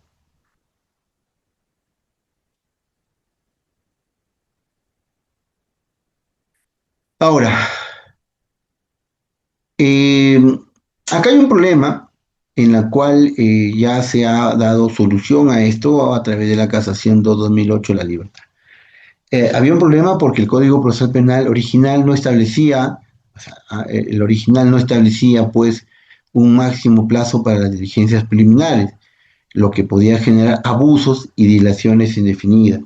Ahora, eh, acá hay un problema en la cual ya se ha dado solución a esto a través de la casación 2-2008 La Libertad. Había un problema porque el Código Procesal Penal original no establecía, o sea, el original no establecía pues un máximo plazo para las diligencias preliminares, lo que podía generar abusos y dilaciones indefinidas.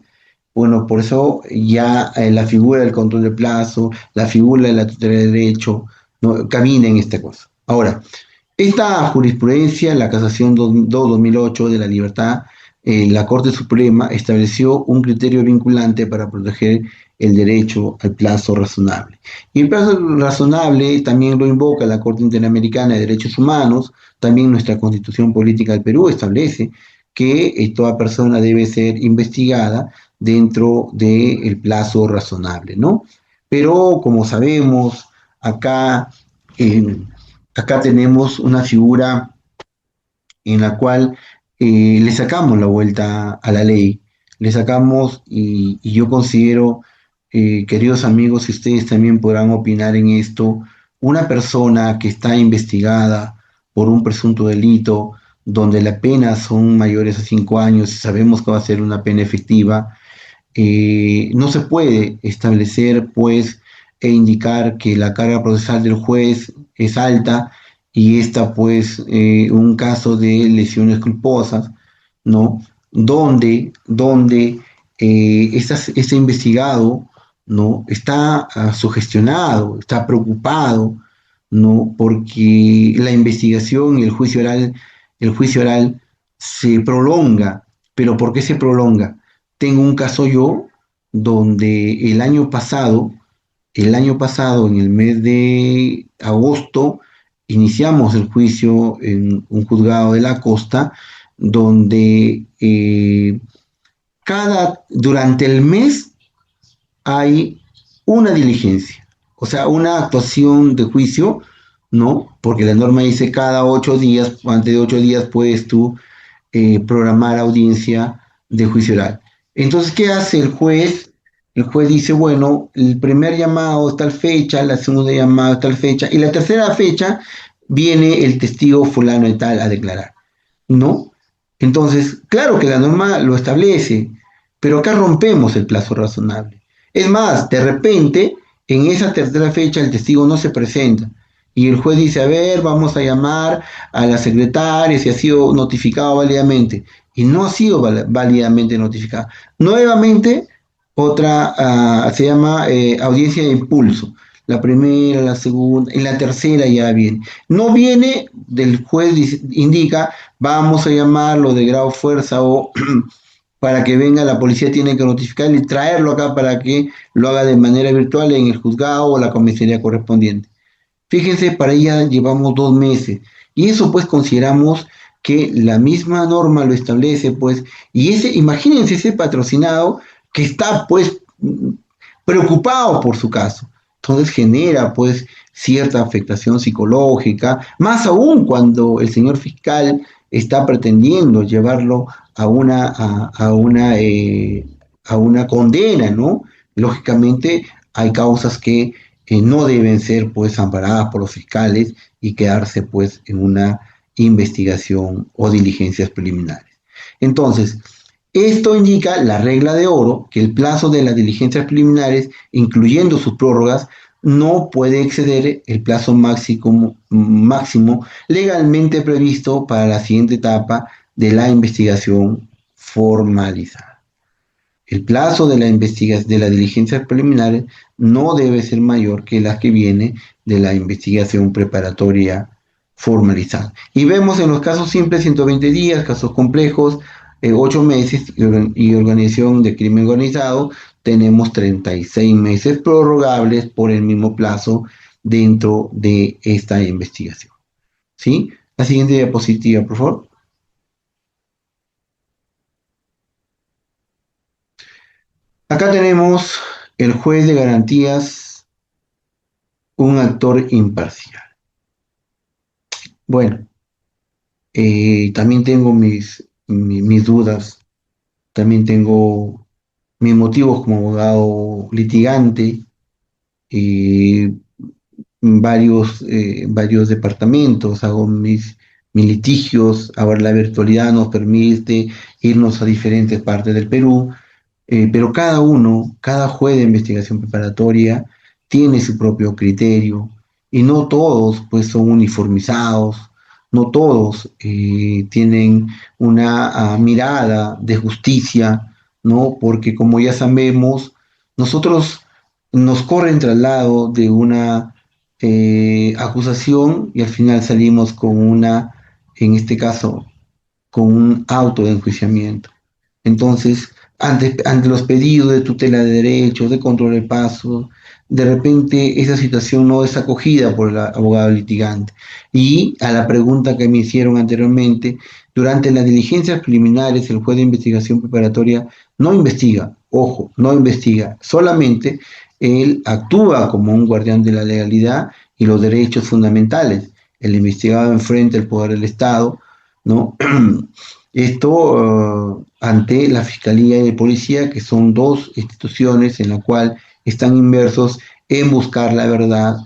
Bueno, por eso ya la figura del control de plazo, la figura de la tutela de derecho, no camina en esta cosa. Ahora, esta jurisprudencia, la casación 2-2008 de La Libertad, la Corte Suprema estableció un criterio vinculante para proteger el derecho al plazo razonable. Y el plazo razonable también lo invoca la Corte Interamericana de Derechos Humanos, también nuestra Constitución Política del Perú establece que toda persona debe ser investigada dentro del plazo razonable, ¿no? Pero como sabemos, acá, acá tenemos una figura en la cual le sacamos la vuelta a la ley, le sacamos y yo considero queridos amigos, y ustedes también podrán opinar en esto, una persona que está investigada por un presunto delito, donde la pena son mayores a 5 años y sabemos que va a ser una pena efectiva, no se puede establecer, pues, e indicar que la carga procesal del juez es alta y esta, pues, un caso de lesiones culposas, ¿no? Este investigado, ¿no? Está sugestionado, está preocupado, ¿no? Porque la investigación y el juicio oral se prolonga. ¿Pero por qué se prolonga? Tengo un caso yo donde el año pasado, en el mes de agosto, iniciamos el juicio en un juzgado de la costa, donde durante el mes hay una diligencia, o sea, una actuación de juicio, ¿no? Porque la norma dice cada 8 días, antes de 8 días puedes tú programar audiencia de juicio oral. Entonces, ¿qué hace el juez? El juez dice, bueno, el primer llamado es tal fecha, la segunda llamada es tal fecha, y la tercera fecha viene el testigo fulano de tal a declarar, ¿no? Entonces, claro que la norma lo establece, pero acá rompemos el plazo razonable. Es más, de repente, en esa tercera fecha el testigo no se presenta y el juez dice, a ver, vamos a llamar a la secretaria si ha sido notificado válidamente. Y no ha sido válidamente notificada. Nuevamente, otra se llama audiencia de impulso. La primera, la segunda, en la tercera ya viene. No viene, del juez indica, vamos a llamarlo de grado fuerza o para que venga la policía tiene que notificarle y traerlo acá para que lo haga de manera virtual en el juzgado o la comisaría correspondiente. Fíjense, para ella llevamos 2 meses y eso pues consideramos que la misma norma lo establece, pues, y imagínense ese patrocinado que está pues preocupado por su caso. Entonces genera pues cierta afectación psicológica, más aún cuando el señor fiscal está pretendiendo llevarlo a una condena, ¿no? Lógicamente hay causas que no deben ser pues amparadas por los fiscales y quedarse pues en una investigación o diligencias preliminares. Entonces, esto indica la regla de oro, que el plazo de las diligencias preliminares, incluyendo sus prórrogas, no puede exceder el plazo máximo legalmente previsto para la siguiente etapa de la investigación formalizada. El plazo de las diligencias preliminares no debe ser mayor que la que viene de la investigación preparatoria formalizada. Y vemos en los casos simples 120 días, casos complejos 8 meses y organización de crimen organizado tenemos 36 meses prorrogables por el mismo plazo dentro de esta investigación. ¿Sí? La siguiente diapositiva, por favor. Acá tenemos el juez de garantías, un actor imparcial. Bueno, también tengo mis dudas, también tengo mis motivos como abogado litigante, varios departamentos, hago mis litigios. Ahora la virtualidad nos permite irnos a diferentes partes del Perú, pero cada juez de investigación preparatoria tiene su propio criterio y no todos pues son uniformizados, no todos tienen una mirada de justicia, ¿no? Porque como ya sabemos, nosotros nos corren traslado de una acusación y al final salimos en este caso, con un auto de enjuiciamiento. Entonces, ante los pedidos de tutela de derechos, de control de paso, de repente esa situación no es acogida por el abogado litigante. Y a la pregunta que me hicieron anteriormente, durante las diligencias preliminares, el juez de investigación preparatoria no investiga, ojo, no investiga, solamente él actúa como un guardián de la legalidad y los derechos fundamentales. El investigado enfrenta el poder del Estado, ¿no? Esto ante la Fiscalía y la Policía, que son dos instituciones en la cual están inmersos en buscar la verdad,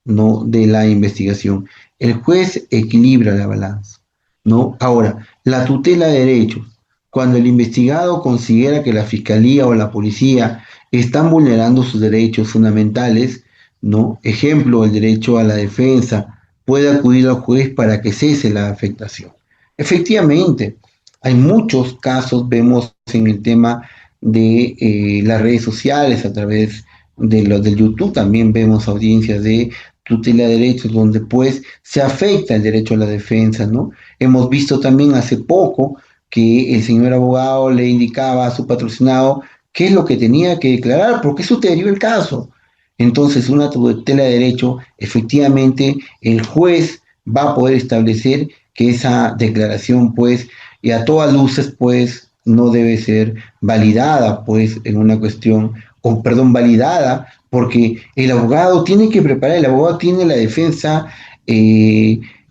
¿no?, de la investigación. El juez equilibra la balanza, ¿no? Ahora, la tutela de derechos. Cuando el investigado considera que la fiscalía o la policía están vulnerando sus derechos fundamentales, ¿no? Ejemplo, el derecho a la defensa, puede acudir al juez para que cese la afectación. Efectivamente, hay muchos casos, vemos en el tema de las redes sociales, a través de los del YouTube, también vemos audiencias de tutela de derechos donde pues se afecta el derecho a la defensa, ¿no? Hemos visto también hace poco que el señor abogado le indicaba a su patrocinado qué es lo que tenía que declarar, porque eso te dio el caso. Entonces, una tutela de derecho, efectivamente, el juez va a poder establecer que esa declaración, pues, y a todas luces, pues, no debe ser validada, pues, en una cuestión, o perdón, validada, porque el abogado tiene que preparar, el abogado tiene la defensa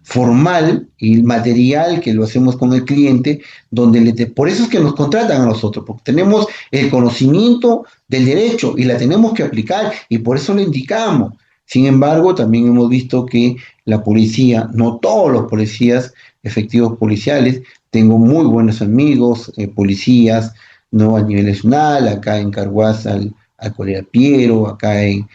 formal y material que lo hacemos con el cliente, por eso es que nos contratan a nosotros, porque tenemos el conocimiento del derecho y la tenemos que aplicar y por eso lo indicamos. Sin embargo, también hemos visto que la policía, no todos los policías, efectivos policiales, tengo muy buenos amigos, policías, no a nivel nacional, acá en Carhuaz al colega Piero, acá en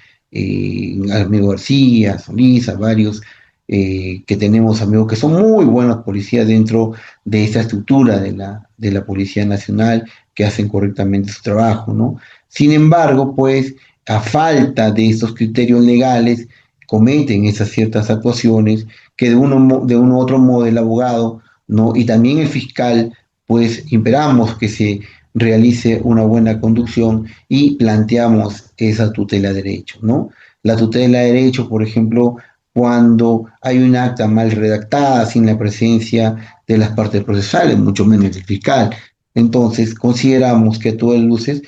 amigo García, Solís, a varios que tenemos amigos que son muy buenos policías dentro de esta estructura de la Policía Nacional, que hacen correctamente su trabajo, ¿no? Sin embargo, pues, a falta de estos criterios legales, cometen esas ciertas actuaciones que de uno u otro modo el abogado, ¿no?, y también el fiscal, pues imperamos que se realice una buena conducción y planteamos esa tutela de derechos, ¿no? La tutela de derechos, por ejemplo, cuando hay un acta mal redactada, sin la presencia de las partes procesales, mucho menos del fiscal. Entonces, consideramos que a todas luces,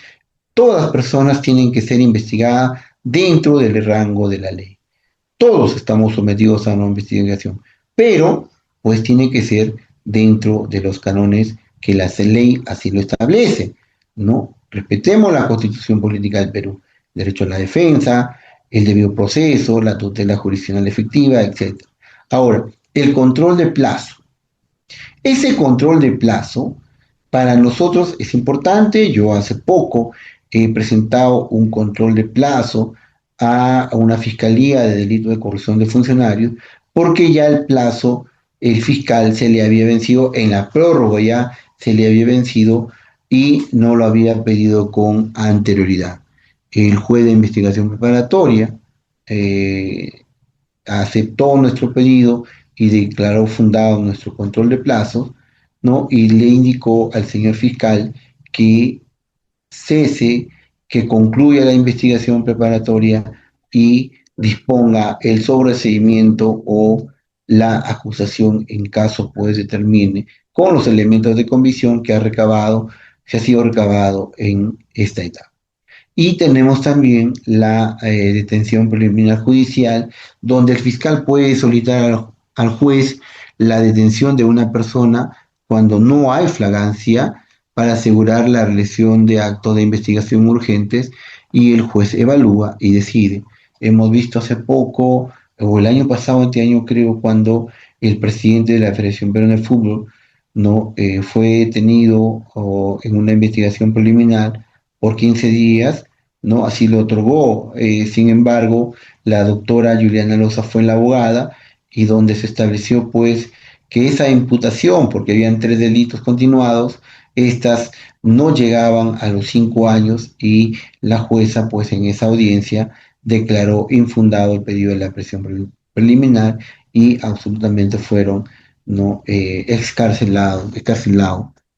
todas las personas tienen que ser investigadas dentro del rango de la ley. Todos estamos sometidos a una investigación, pero pues tiene que ser dentro de los cánones que la ley así lo establece, ¿no? Respetemos la Constitución Política del Perú, el derecho a la defensa, el debido proceso, la tutela jurisdiccional efectiva, etc. Ahora, el control de plazo. Ese control de plazo para nosotros es importante. Yo hace poco he presentado un control de plazo a una fiscalía de delito de corrupción de funcionarios porque ya el plazo, el fiscal se le había vencido, en la prórroga ya se le había vencido y no lo había pedido con anterioridad. El juez de investigación preparatoria aceptó nuestro pedido y declaró fundado nuestro control de plazos, ¿no? Y le indicó al señor fiscal que cese, que concluya la investigación preparatoria y disponga el sobreseimiento o la acusación en caso pues determine con los elementos de convicción que se ha sido recabado en esta etapa. Y tenemos también la detención preliminar judicial, donde el fiscal puede solicitar al juez la detención de una persona cuando no hay flagrancia para asegurar la realización de actos de investigación urgentes y el juez evalúa y decide. Hemos visto hace poco, o el año pasado, este año creo, cuando el presidente de la Federación Peruana de Fútbol no fue detenido en una investigación preliminar por 15 días, ¿no? Así lo otorgó. Sin embargo, la doctora Juliana Loza fue la abogada y donde se estableció, pues, que esa imputación, porque habían 3 delitos continuados, estas no llegaban a los 5 años y la jueza, pues, en esa audiencia declaró infundado el pedido de la prisión preliminar y absolutamente fueron, ¿no?, excarcelado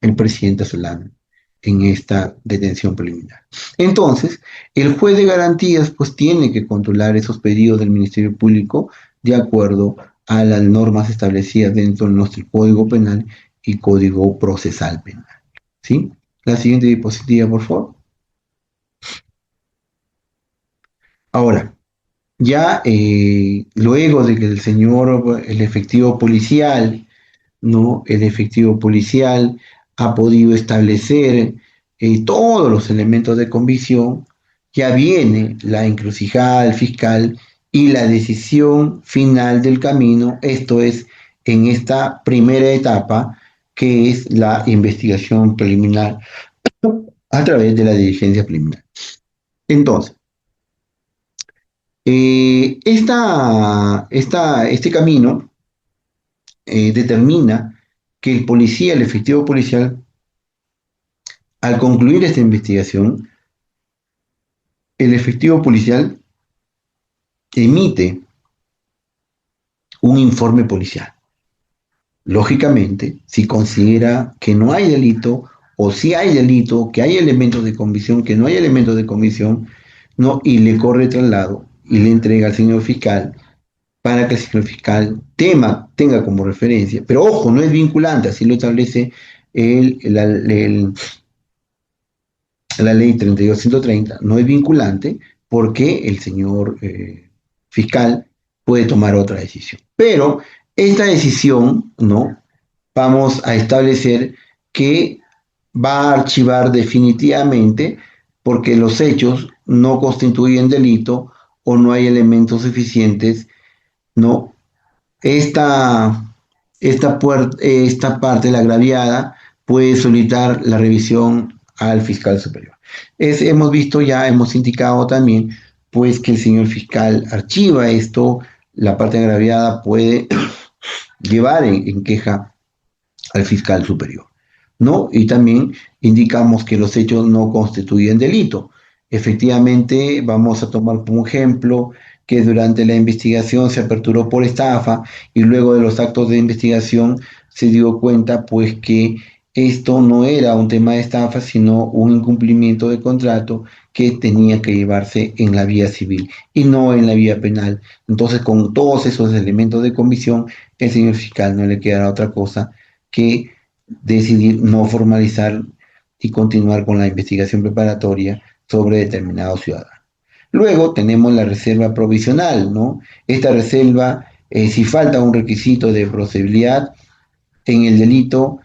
el presidente Solano en esta detención preliminar. Entonces, el juez de garantías pues tiene que controlar esos pedidos del Ministerio Público de acuerdo a las normas establecidas dentro de nuestro Código Penal y Código Procesal Penal. ¿Sí? La siguiente diapositiva, por favor. Ahora, ya luego de que el efectivo policial, ¿no? El efectivo policial ha podido establecer todos los elementos de convicción, ya viene la encrucijada del fiscal y la decisión final del camino, esto es en esta primera etapa, que es la investigación preliminar a través de la diligencia preliminar. Entonces, este camino determina que el policía, el efectivo policial, al concluir esta investigación, el efectivo policial emite un informe policial. Lógicamente, si considera que no hay delito o si hay delito, que hay elementos de comisión, que no hay elementos de comisión, no, y le corre traslado y le entrega al señor fiscal para que el señor fiscal tenga como referencia, pero ojo, no es vinculante, así lo establece la ley 32130, no es vinculante porque el señor fiscal puede tomar otra decisión. Pero esta decisión, ¿no? Vamos a establecer que va a archivar definitivamente porque los hechos no constituyen delito o no hay elementos suficientes, ¿no? Esta, esta parte, la agraviada, puede solicitar la revisión al fiscal superior. Hemos visto ya, hemos indicado también, pues que el señor fiscal archiva esto, la parte agraviada puede llevar en queja al fiscal superior, ¿no? Y también indicamos que los hechos no constituyen delito. Efectivamente, vamos a tomar como ejemplo que durante la investigación se aperturó por estafa y luego de los actos de investigación se dio cuenta pues que esto no era un tema de estafa, sino un incumplimiento de contrato que tenía que llevarse en la vía civil y no en la vía penal. Entonces, con todos esos elementos de comisión, el señor fiscal no le quedará otra cosa que decidir no formalizar y continuar con la investigación preparatoria sobre determinado ciudadano. Luego tenemos la reserva provisional, ¿no? Esta reserva, si falta un requisito de procedibilidad en el delito,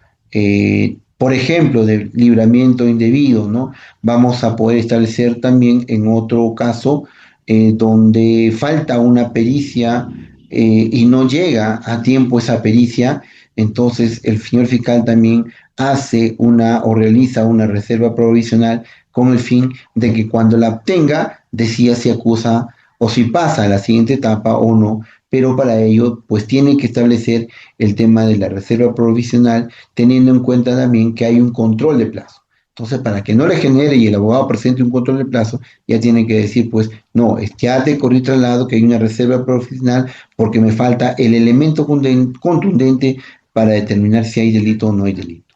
por ejemplo, de libramiento indebido, ¿no? Vamos a poder establecer también en otro caso donde falta una pericia y no llega a tiempo esa pericia, entonces el señor fiscal también hace una o realiza una reserva provisional con el fin de que cuando la obtenga decida si acusa o si pasa a la siguiente etapa o no, pero para ello pues tiene que establecer el tema de la reserva provisional teniendo en cuenta también que hay un control de plazo. Entonces, para que no le genere y el abogado presente un control de plazo, ya tiene que decir, pues, no, ya te corrí traslado que hay una reserva provisional porque me falta el elemento contundente para determinar si hay delito o no hay delito.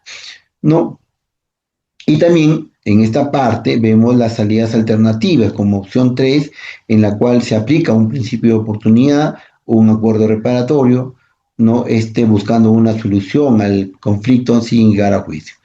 No. Y también en esta parte vemos las salidas alternativas como opción 3, en la cual se aplica un principio de oportunidad o un acuerdo reparatorio, no buscando una solución al conflicto sin llegar a juicio.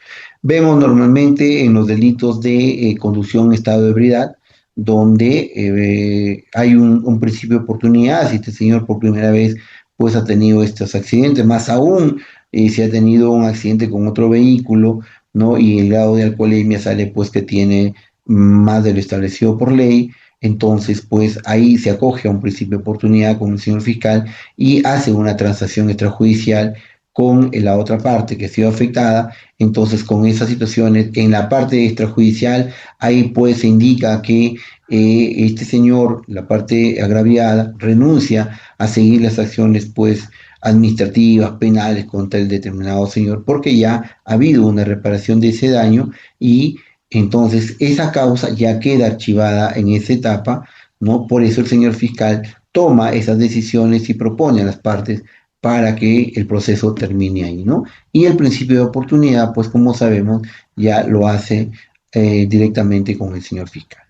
Vemos normalmente en los delitos de conducción en estado de ebriedad, donde hay un principio de oportunidad, si este señor por primera vez pues ha tenido estos accidentes, más aún si ha tenido un accidente con otro vehículo, ¿no? Y el grado de alcoholemia sale pues que tiene más de lo establecido por ley, entonces pues ahí se acoge a un principio de oportunidad con el señor fiscal y hace una transacción extrajudicial con la otra parte que ha sido afectada, entonces con esas situaciones en la parte extrajudicial ahí pues se indica que este señor, la parte agraviada, renuncia a seguir las acciones pues administrativas, penales contra el determinado señor, porque ya ha habido una reparación de ese daño y entonces esa causa ya queda archivada en esa etapa, ¿no? Por eso el señor fiscal toma esas decisiones y propone a las partes para que el proceso termine ahí, ¿no? Y el principio de oportunidad, pues como sabemos, ya lo hace directamente con el señor fiscal.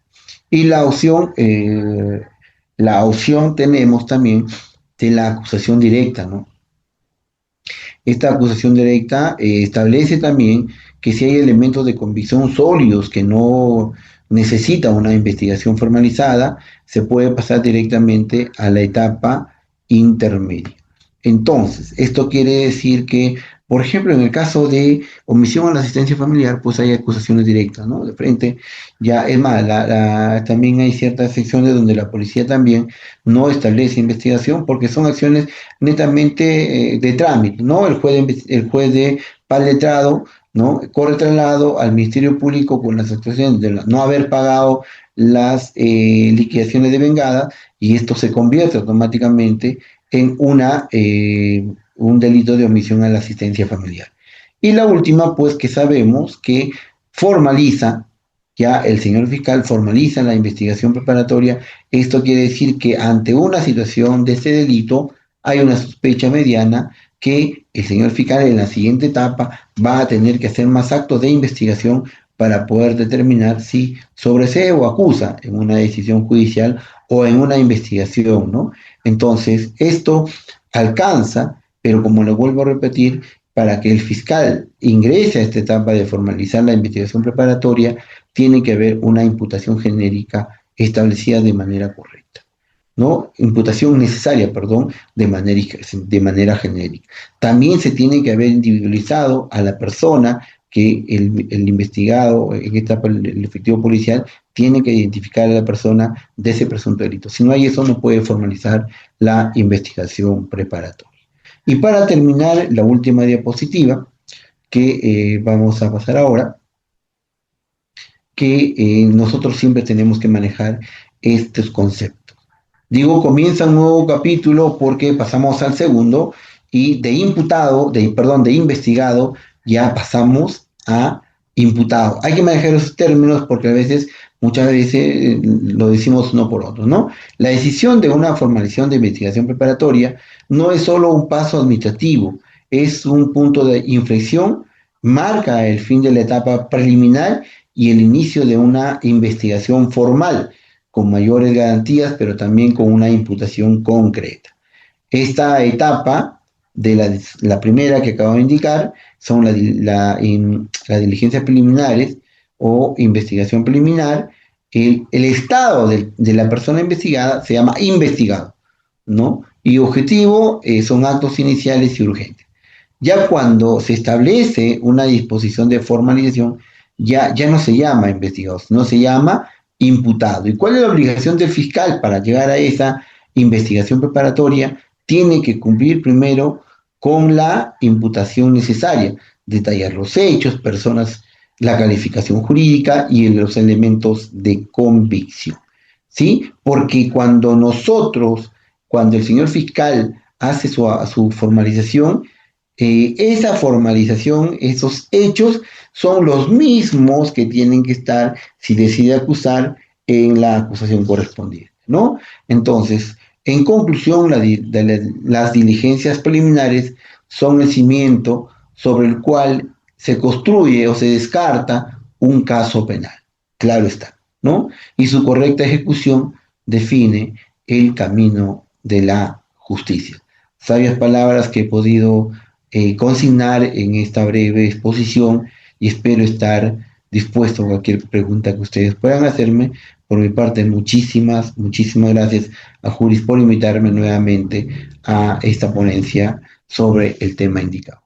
Y la opción tenemos también de la acusación directa, ¿no? Esta acusación directa establece también que si hay elementos de convicción sólidos que no necesita una investigación formalizada, se puede pasar directamente a la etapa intermedia. Entonces, esto quiere decir que Por ejemplo, en el caso de omisión a la asistencia familiar, pues hay acusaciones directas, ¿no? De frente, ya es más, también hay ciertas secciones donde la policía también no establece investigación porque son acciones netamente de trámite, ¿no? El juez de pal letrado, ¿no? Corre traslado al Ministerio Público con las actuaciones de no haber pagado las liquidaciones de vengada y esto se convierte automáticamente en un delito de omisión a la asistencia familiar. Y la última, pues que sabemos que formaliza, ya el señor fiscal formaliza la investigación preparatoria. Esto quiere decir que ante una situación de este delito hay una sospecha mediana que el señor fiscal en la siguiente etapa va a tener que hacer más actos de investigación para poder determinar si sobresee o acusa en una decisión judicial o en una investigación, ¿no? Entonces, esto alcanza, pero como lo vuelvo a repetir, para que el fiscal ingrese a esta etapa de formalizar la investigación preparatoria, tiene que haber una imputación genérica establecida de manera correcta, ¿no? Imputación necesaria, perdón, de manera genérica. También se tiene que haber individualizado a la persona que el investigado, en esta etapa el efectivo policial, tiene que identificar a la persona de ese presunto delito. Si no hay eso, no puede formalizar la investigación preparatoria. Y para terminar, la última diapositiva que vamos a pasar ahora, que nosotros siempre tenemos que manejar estos conceptos. Digo, comienza un nuevo capítulo porque pasamos al segundo y de investigado, ya pasamos a imputado. Hay que manejar esos términos porque muchas veces lo decimos uno por otro, ¿no? La decisión de una formalización de investigación preparatoria no es solo un paso administrativo, es un punto de inflexión, marca el fin de la etapa preliminar y el inicio de una investigación formal con mayores garantías, pero también con una imputación concreta. Esta etapa la primera que acabo de indicar son las diligencias preliminares o investigación preliminar. El estado de la persona investigada se llama investigado, ¿no? Y objetivo son actos iniciales y urgentes. Ya cuando se establece una disposición de formalización, ya no se llama investigado, no se llama imputado. ¿Y cuál es la obligación del fiscal para llegar a esa investigación preparatoria? Tiene que cumplir primero con la imputación necesaria, detallar los hechos, personas, la calificación jurídica y los elementos de convicción, ¿sí? Porque cuando el señor fiscal hace su formalización, esa formalización, esos hechos son los mismos que tienen que estar, si decide acusar, en la acusación correspondiente, ¿no? Entonces, en conclusión, las diligencias preliminares son el cimiento sobre el cual se construye o se descarta un caso penal, claro está, ¿no? Y su correcta ejecución define el camino de la justicia. Sabias palabras que he podido consignar en esta breve exposición y espero estar dispuesto a cualquier pregunta que ustedes puedan hacerme. Por mi parte, muchísimas gracias a Juris por invitarme nuevamente a esta ponencia sobre el tema indicado.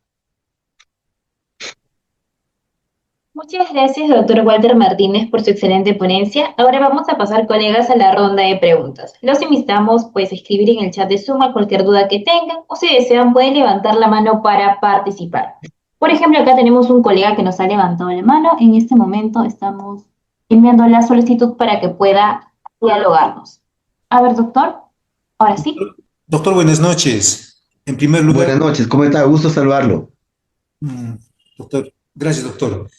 Muchas gracias, doctor Walter Martínez, por su excelente ponencia. Ahora vamos a pasar, colegas, a la ronda de preguntas. Los invitamos, pues, a escribir en el chat de Zoom cualquier duda que tengan, o si desean, pueden levantar la mano para participar. Por ejemplo, acá tenemos un colega que nos ha levantado la mano. En este momento estamos enviando la solicitud para que pueda dialogarnos. A ver, doctor, ahora sí. Doctor, buenas noches. En primer lugar... Buenas noches, ¿cómo está? Gusto saludarlo. Doctor, gracias, doctor.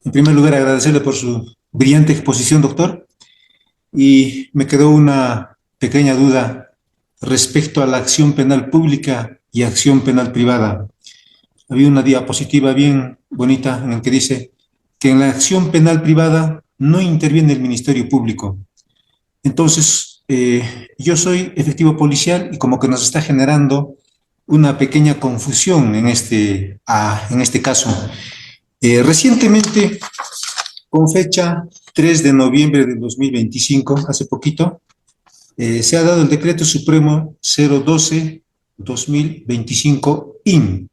En primer lugar, agradecerle por su brillante exposición, doctor. Y me quedó una pequeña duda respecto a la acción penal pública y acción penal privada. Había una diapositiva bien bonita en la que dice que en la acción penal privada no interviene el Ministerio Público. Entonces, yo soy efectivo policial y como que nos está generando una pequeña confusión en este caso. Recientemente, con fecha 3 de noviembre del 2025, hace poquito, se ha dado el Decreto Supremo 012-2025 IN,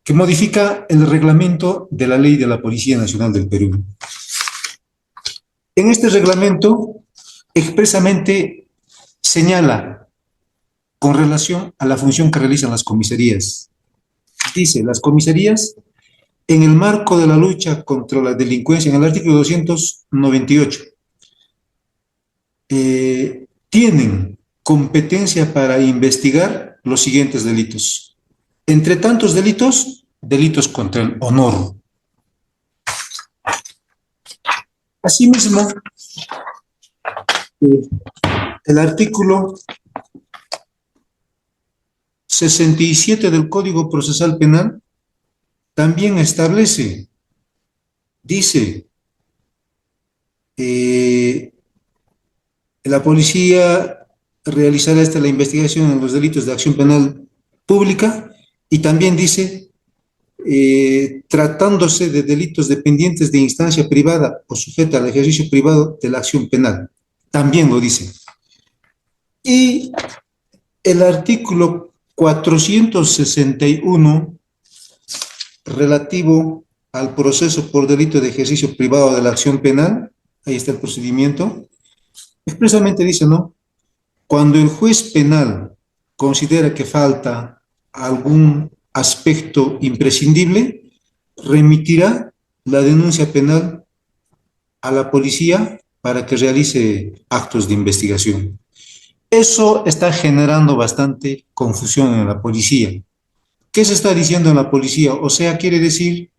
que modifica el reglamento de la Ley de la Policía Nacional del Perú. En este reglamento expresamente señala con relación a la función que realizan las comisarías. Dice, las comisarías, en el marco de la lucha contra la delincuencia, en el artículo 298, tienen competencia para investigar los siguientes delitos. Entre tantos delitos, delitos contra el honor. Asimismo, el artículo 67 del Código Procesal Penal también establece, dice, la policía realizará la investigación en los delitos de acción penal pública, y también dice, tratándose de delitos dependientes de instancia privada o sujeta al ejercicio privado de la acción penal. También lo dice. Y el artículo 461, relativo al proceso por delito de ejercicio privado de la acción penal, ahí está el procedimiento, expresamente dice, ¿no? Cuando el juez penal considera que falta algún aspecto imprescindible, remitirá la denuncia penal a la policía para que realice actos de investigación. Eso está generando bastante confusión en la policía. ¿Qué se está diciendo en la policía? O sea, quiere decir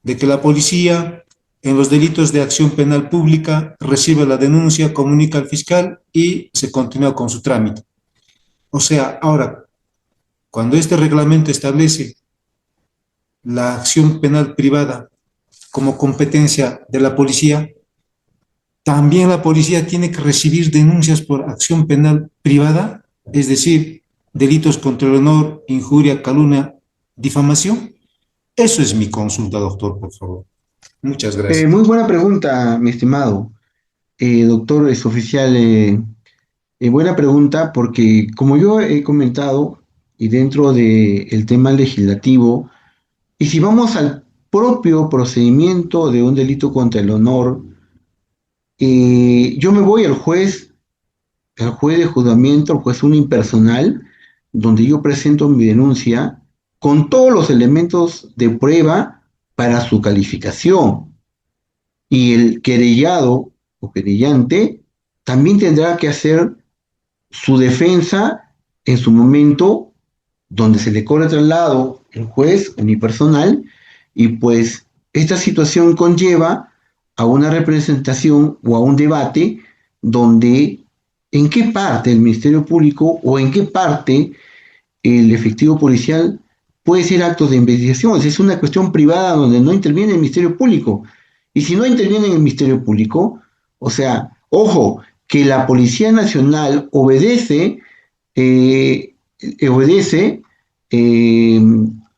de que la policía en los delitos de acción penal pública recibe la denuncia, comunica al fiscal y se continúa con su trámite. O sea, ahora, cuando este reglamento establece la acción penal privada como competencia de la policía, también la policía tiene que recibir denuncias por acción penal privada, es decir, delitos contra el honor, injuria, calumnia, difamación. Eso es mi consulta, doctor, por favor. Muchas gracias. Muy buena pregunta, mi estimado. Doctor, es oficial, buena pregunta, porque como yo he comentado, y dentro del tema legislativo, y si vamos al propio procedimiento de un delito contra el honor, yo me voy al juez de juzgamiento, al juez unipersonal, donde yo presento mi denuncia con todos los elementos de prueba para su calificación. Y el querellado o querellante también tendrá que hacer su defensa en su momento, donde se le cobra traslado el juez unipersonal, y pues esta situación conlleva a una representación o a un debate donde en qué parte el Ministerio Público o en qué parte el efectivo policial puede ser actos de investigación. Es una cuestión privada donde no interviene el Ministerio Público. Y si no interviene el Ministerio Público, o sea, ojo, que la Policía Nacional obedece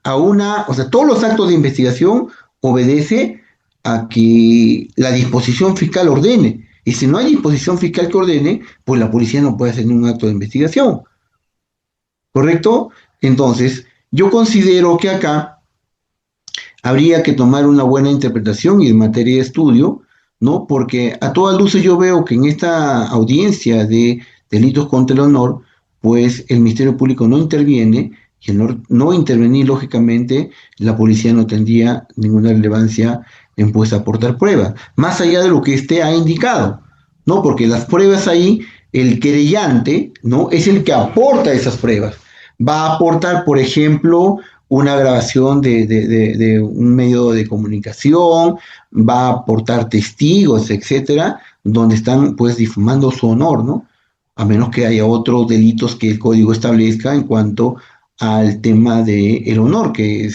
a una, o sea, todos los actos de investigación obedece a que la disposición fiscal ordene. Y si no hay disposición fiscal que ordene, pues la policía no puede hacer ningún acto de investigación. ¿Correcto? Entonces, yo considero que acá habría que tomar una buena interpretación y en materia de estudio, ¿no? Porque a todas luces yo veo que en esta audiencia de delitos contra el honor, pues el Ministerio Público no interviene, y al no intervenir, lógicamente, la policía no tendría ninguna relevancia en pues aportar pruebas, más allá de lo que este ha indicado, ¿no? Porque las pruebas ahí, el querellante, ¿no? Es el que aporta esas pruebas. Va a aportar, por ejemplo, una grabación de un medio de comunicación, va a aportar testigos, etcétera, donde están pues difamando su honor, ¿no? A menos que haya otros delitos que el código establezca en cuanto al tema del honor que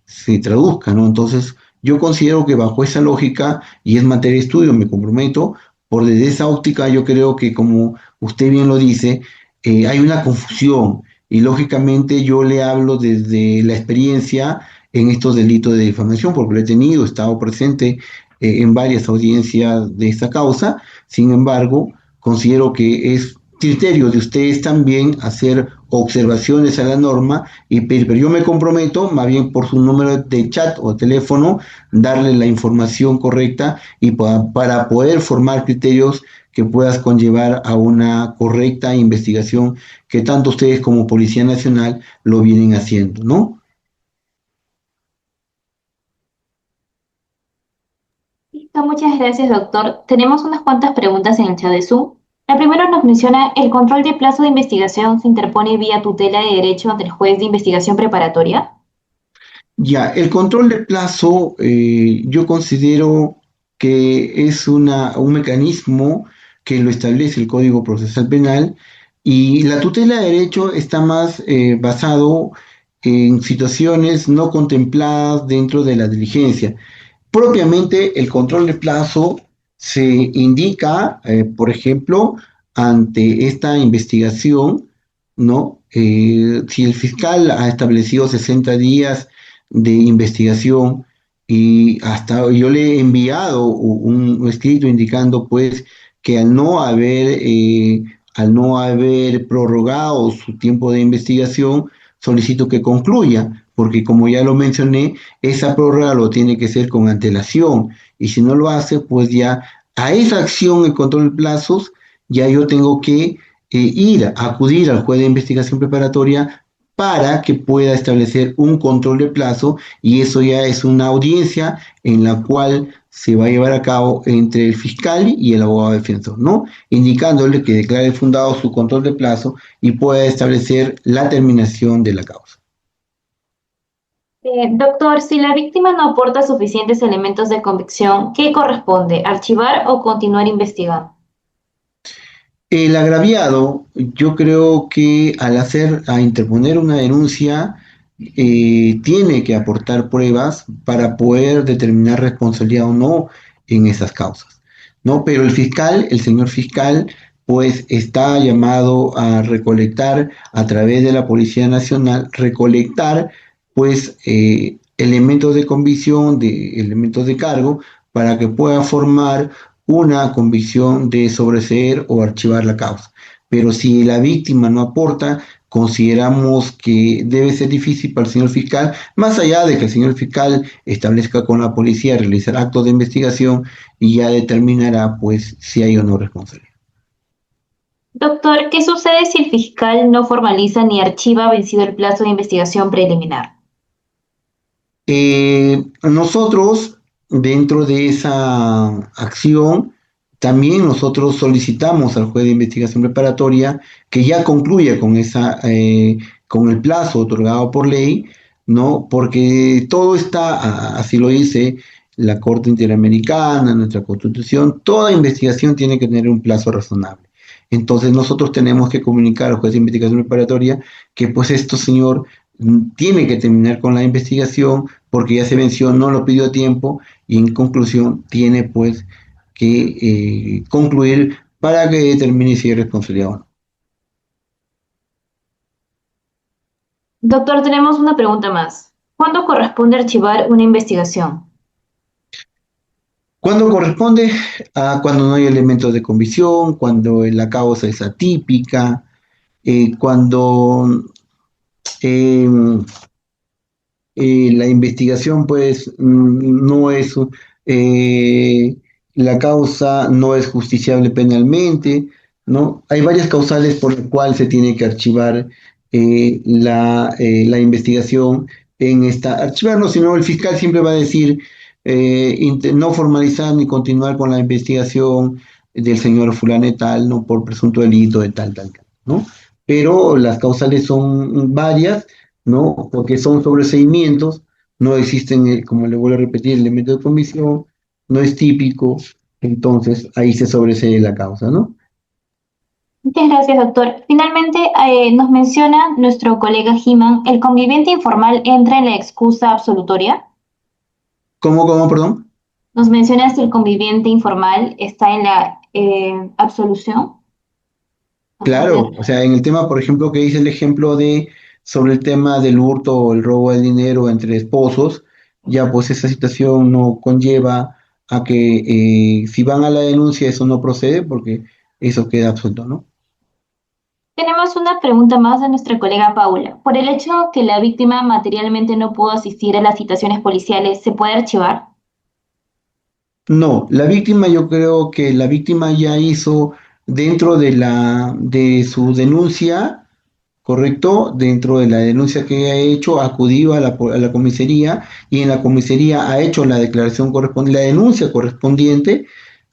se traduzca, ¿no? Entonces, yo considero que bajo esa lógica, y es materia de estudio, me comprometo, por desde esa óptica yo creo que, como usted bien lo dice, hay una confusión, y lógicamente yo le hablo desde la experiencia en estos delitos de difamación, porque lo he tenido, he estado presente en varias audiencias de esta causa. Sin embargo, considero que es criterio de ustedes también hacer observaciones a la norma y pedir, pero yo me comprometo, más bien por su número de chat o teléfono, darle la información correcta y para poder formar criterios que puedas conllevar a una correcta investigación que tanto ustedes como Policía Nacional lo vienen haciendo, ¿no? Listo, muchas gracias, doctor. Tenemos unas cuantas preguntas en el chat de Zoom. La primera nos menciona, ¿el control de plazo de investigación se interpone vía tutela de derecho ante el juez de investigación preparatoria? Ya, el control de plazo yo considero que es un mecanismo que lo establece el Código Procesal Penal y la tutela de derecho está más basado en situaciones no contempladas dentro de la diligencia. Propiamente el control de plazo se indica, por ejemplo, ante esta investigación, ¿no? Si el fiscal ha establecido 60 días de investigación y hasta yo le he enviado un escrito indicando pues que al no haber prorrogado su tiempo de investigación, solicito que concluya, porque como ya lo mencioné, esa prórroga lo tiene que hacer con antelación y si no lo hace, pues ya a esa acción en control de plazos, ya yo tengo que acudir al juez de investigación preparatoria para que pueda establecer un control de plazo y eso ya es una audiencia en la cual se va a llevar a cabo entre el fiscal y el abogado defensor, ¿no? Indicándole que declare fundado su control de plazo y pueda establecer la terminación de la causa. Doctor, si la víctima no aporta suficientes elementos de convicción, ¿qué corresponde? ¿Archivar o continuar investigando? El agraviado, yo creo que a interponer una denuncia, tiene que aportar pruebas para poder determinar responsabilidad o no en esas causas, ¿no? Pero el fiscal, el señor fiscal, pues está llamado a recolectar a través de la Policía Nacional, recolectar, pues, elementos de convicción, de elementos de cargo, para que pueda formar una convicción de sobreseer o archivar la causa. Pero si la víctima no aporta, consideramos que debe ser difícil para el señor fiscal, más allá de que el señor fiscal establezca con la policía realizar actos de investigación y ya determinará pues si hay o no responsabilidad. Doctor, ¿qué sucede si el fiscal no formaliza ni archiva vencido el plazo de investigación preliminar? Nosotros, dentro de esa acción, también nosotros solicitamos al juez de investigación preparatoria que ya concluya con el plazo otorgado por ley, ¿no? Porque todo está, así lo dice la Corte Interamericana, nuestra Constitución, toda investigación tiene que tener un plazo razonable. Entonces nosotros tenemos que comunicar al juez de investigación preparatoria que pues esto, señor, tiene que terminar con la investigación porque ya se venció, no lo pidió a tiempo y en conclusión tiene pues que concluir para que determine si hay responsabilidad o no. Doctor, tenemos una pregunta más. ¿Cuándo corresponde archivar una investigación? ¿Cuándo corresponde? Cuando no hay elementos de convicción, cuando la causa es atípica, cuando eh, la investigación pues no es, la causa no es justiciable penalmente, ¿no? Hay varias causales por las cuales se tiene que archivar la investigación en esta, archivar no, sino el fiscal siempre va a decir no formalizar ni continuar con la investigación del señor fulano y tal, ¿no? Por presunto delito de tal, ¿no? Pero las causales son varias, ¿no? Porque son sobreseimientos, no existen, como le vuelvo a repetir, elementos de comisión, no es típico, entonces ahí se sobresee la causa, ¿no? Muchas gracias, doctor. Finalmente, nos menciona nuestro colega Jiman, ¿el conviviente informal entra en la excusa absolutoria? ¿Cómo, perdón? Nos menciona si el conviviente informal está en la absolución. Claro, o sea, en el tema, por ejemplo, que dice el ejemplo sobre el tema del hurto o el robo del dinero entre esposos, ya pues esa situación no conlleva a que si van a la denuncia eso no procede porque eso queda absuelto, ¿no? Tenemos una pregunta más de nuestra colega Paula. Por el hecho que la víctima materialmente no pudo asistir a las citaciones policiales, ¿se puede archivar? No, la víctima, yo creo que la víctima ya hizo dentro de su denuncia, ¿correcto? Dentro de la denuncia que ha hecho, acudió a la comisaría y en la comisaría ha hecho la declaración correspondiente, la denuncia correspondiente,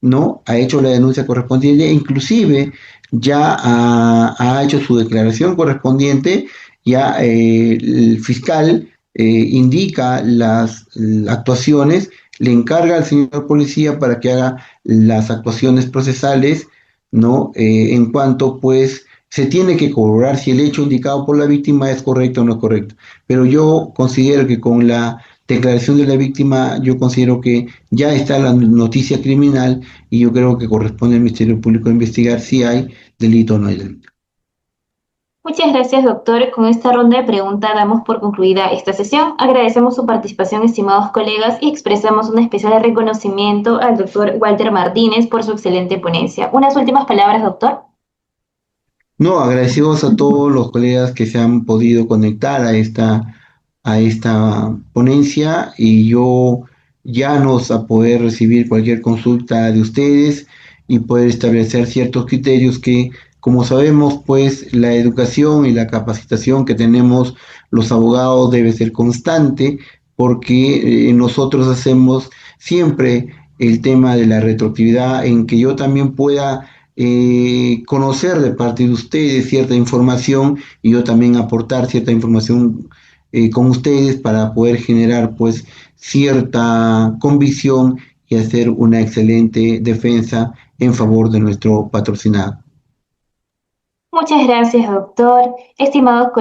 ¿no? Ha hecho la denuncia correspondiente, e inclusive ya ha hecho su declaración correspondiente, ya el fiscal indica las actuaciones, le encarga al señor policía para que haga las actuaciones procesales, ¿no? En cuanto, pues, se tiene que corroborar si el hecho indicado por la víctima es correcto o no es correcto. Pero yo considero que con la declaración de la víctima, yo considero que ya está la noticia criminal y yo creo que corresponde al Ministerio Público investigar si hay delito o no hay delito. Muchas gracias, doctor. Con esta ronda de preguntas damos por concluida esta sesión. Agradecemos su participación, estimados colegas, y expresamos un especial reconocimiento al doctor Walter Martínez por su excelente ponencia. Unas últimas palabras, doctor. No, agradecidos a todos los colegas que se han podido conectar a esta ponencia y yo ya nos a poder recibir cualquier consulta de ustedes y poder establecer ciertos criterios que, como sabemos, pues la educación y la capacitación que tenemos los abogados debe ser constante porque nosotros hacemos siempre el tema de la retroactividad en que yo también pueda conocer de parte de ustedes cierta información y yo también aportar cierta información con ustedes para poder generar pues cierta convicción y hacer una excelente defensa en favor de nuestro patrocinado. Muchas gracias, doctor. Estimados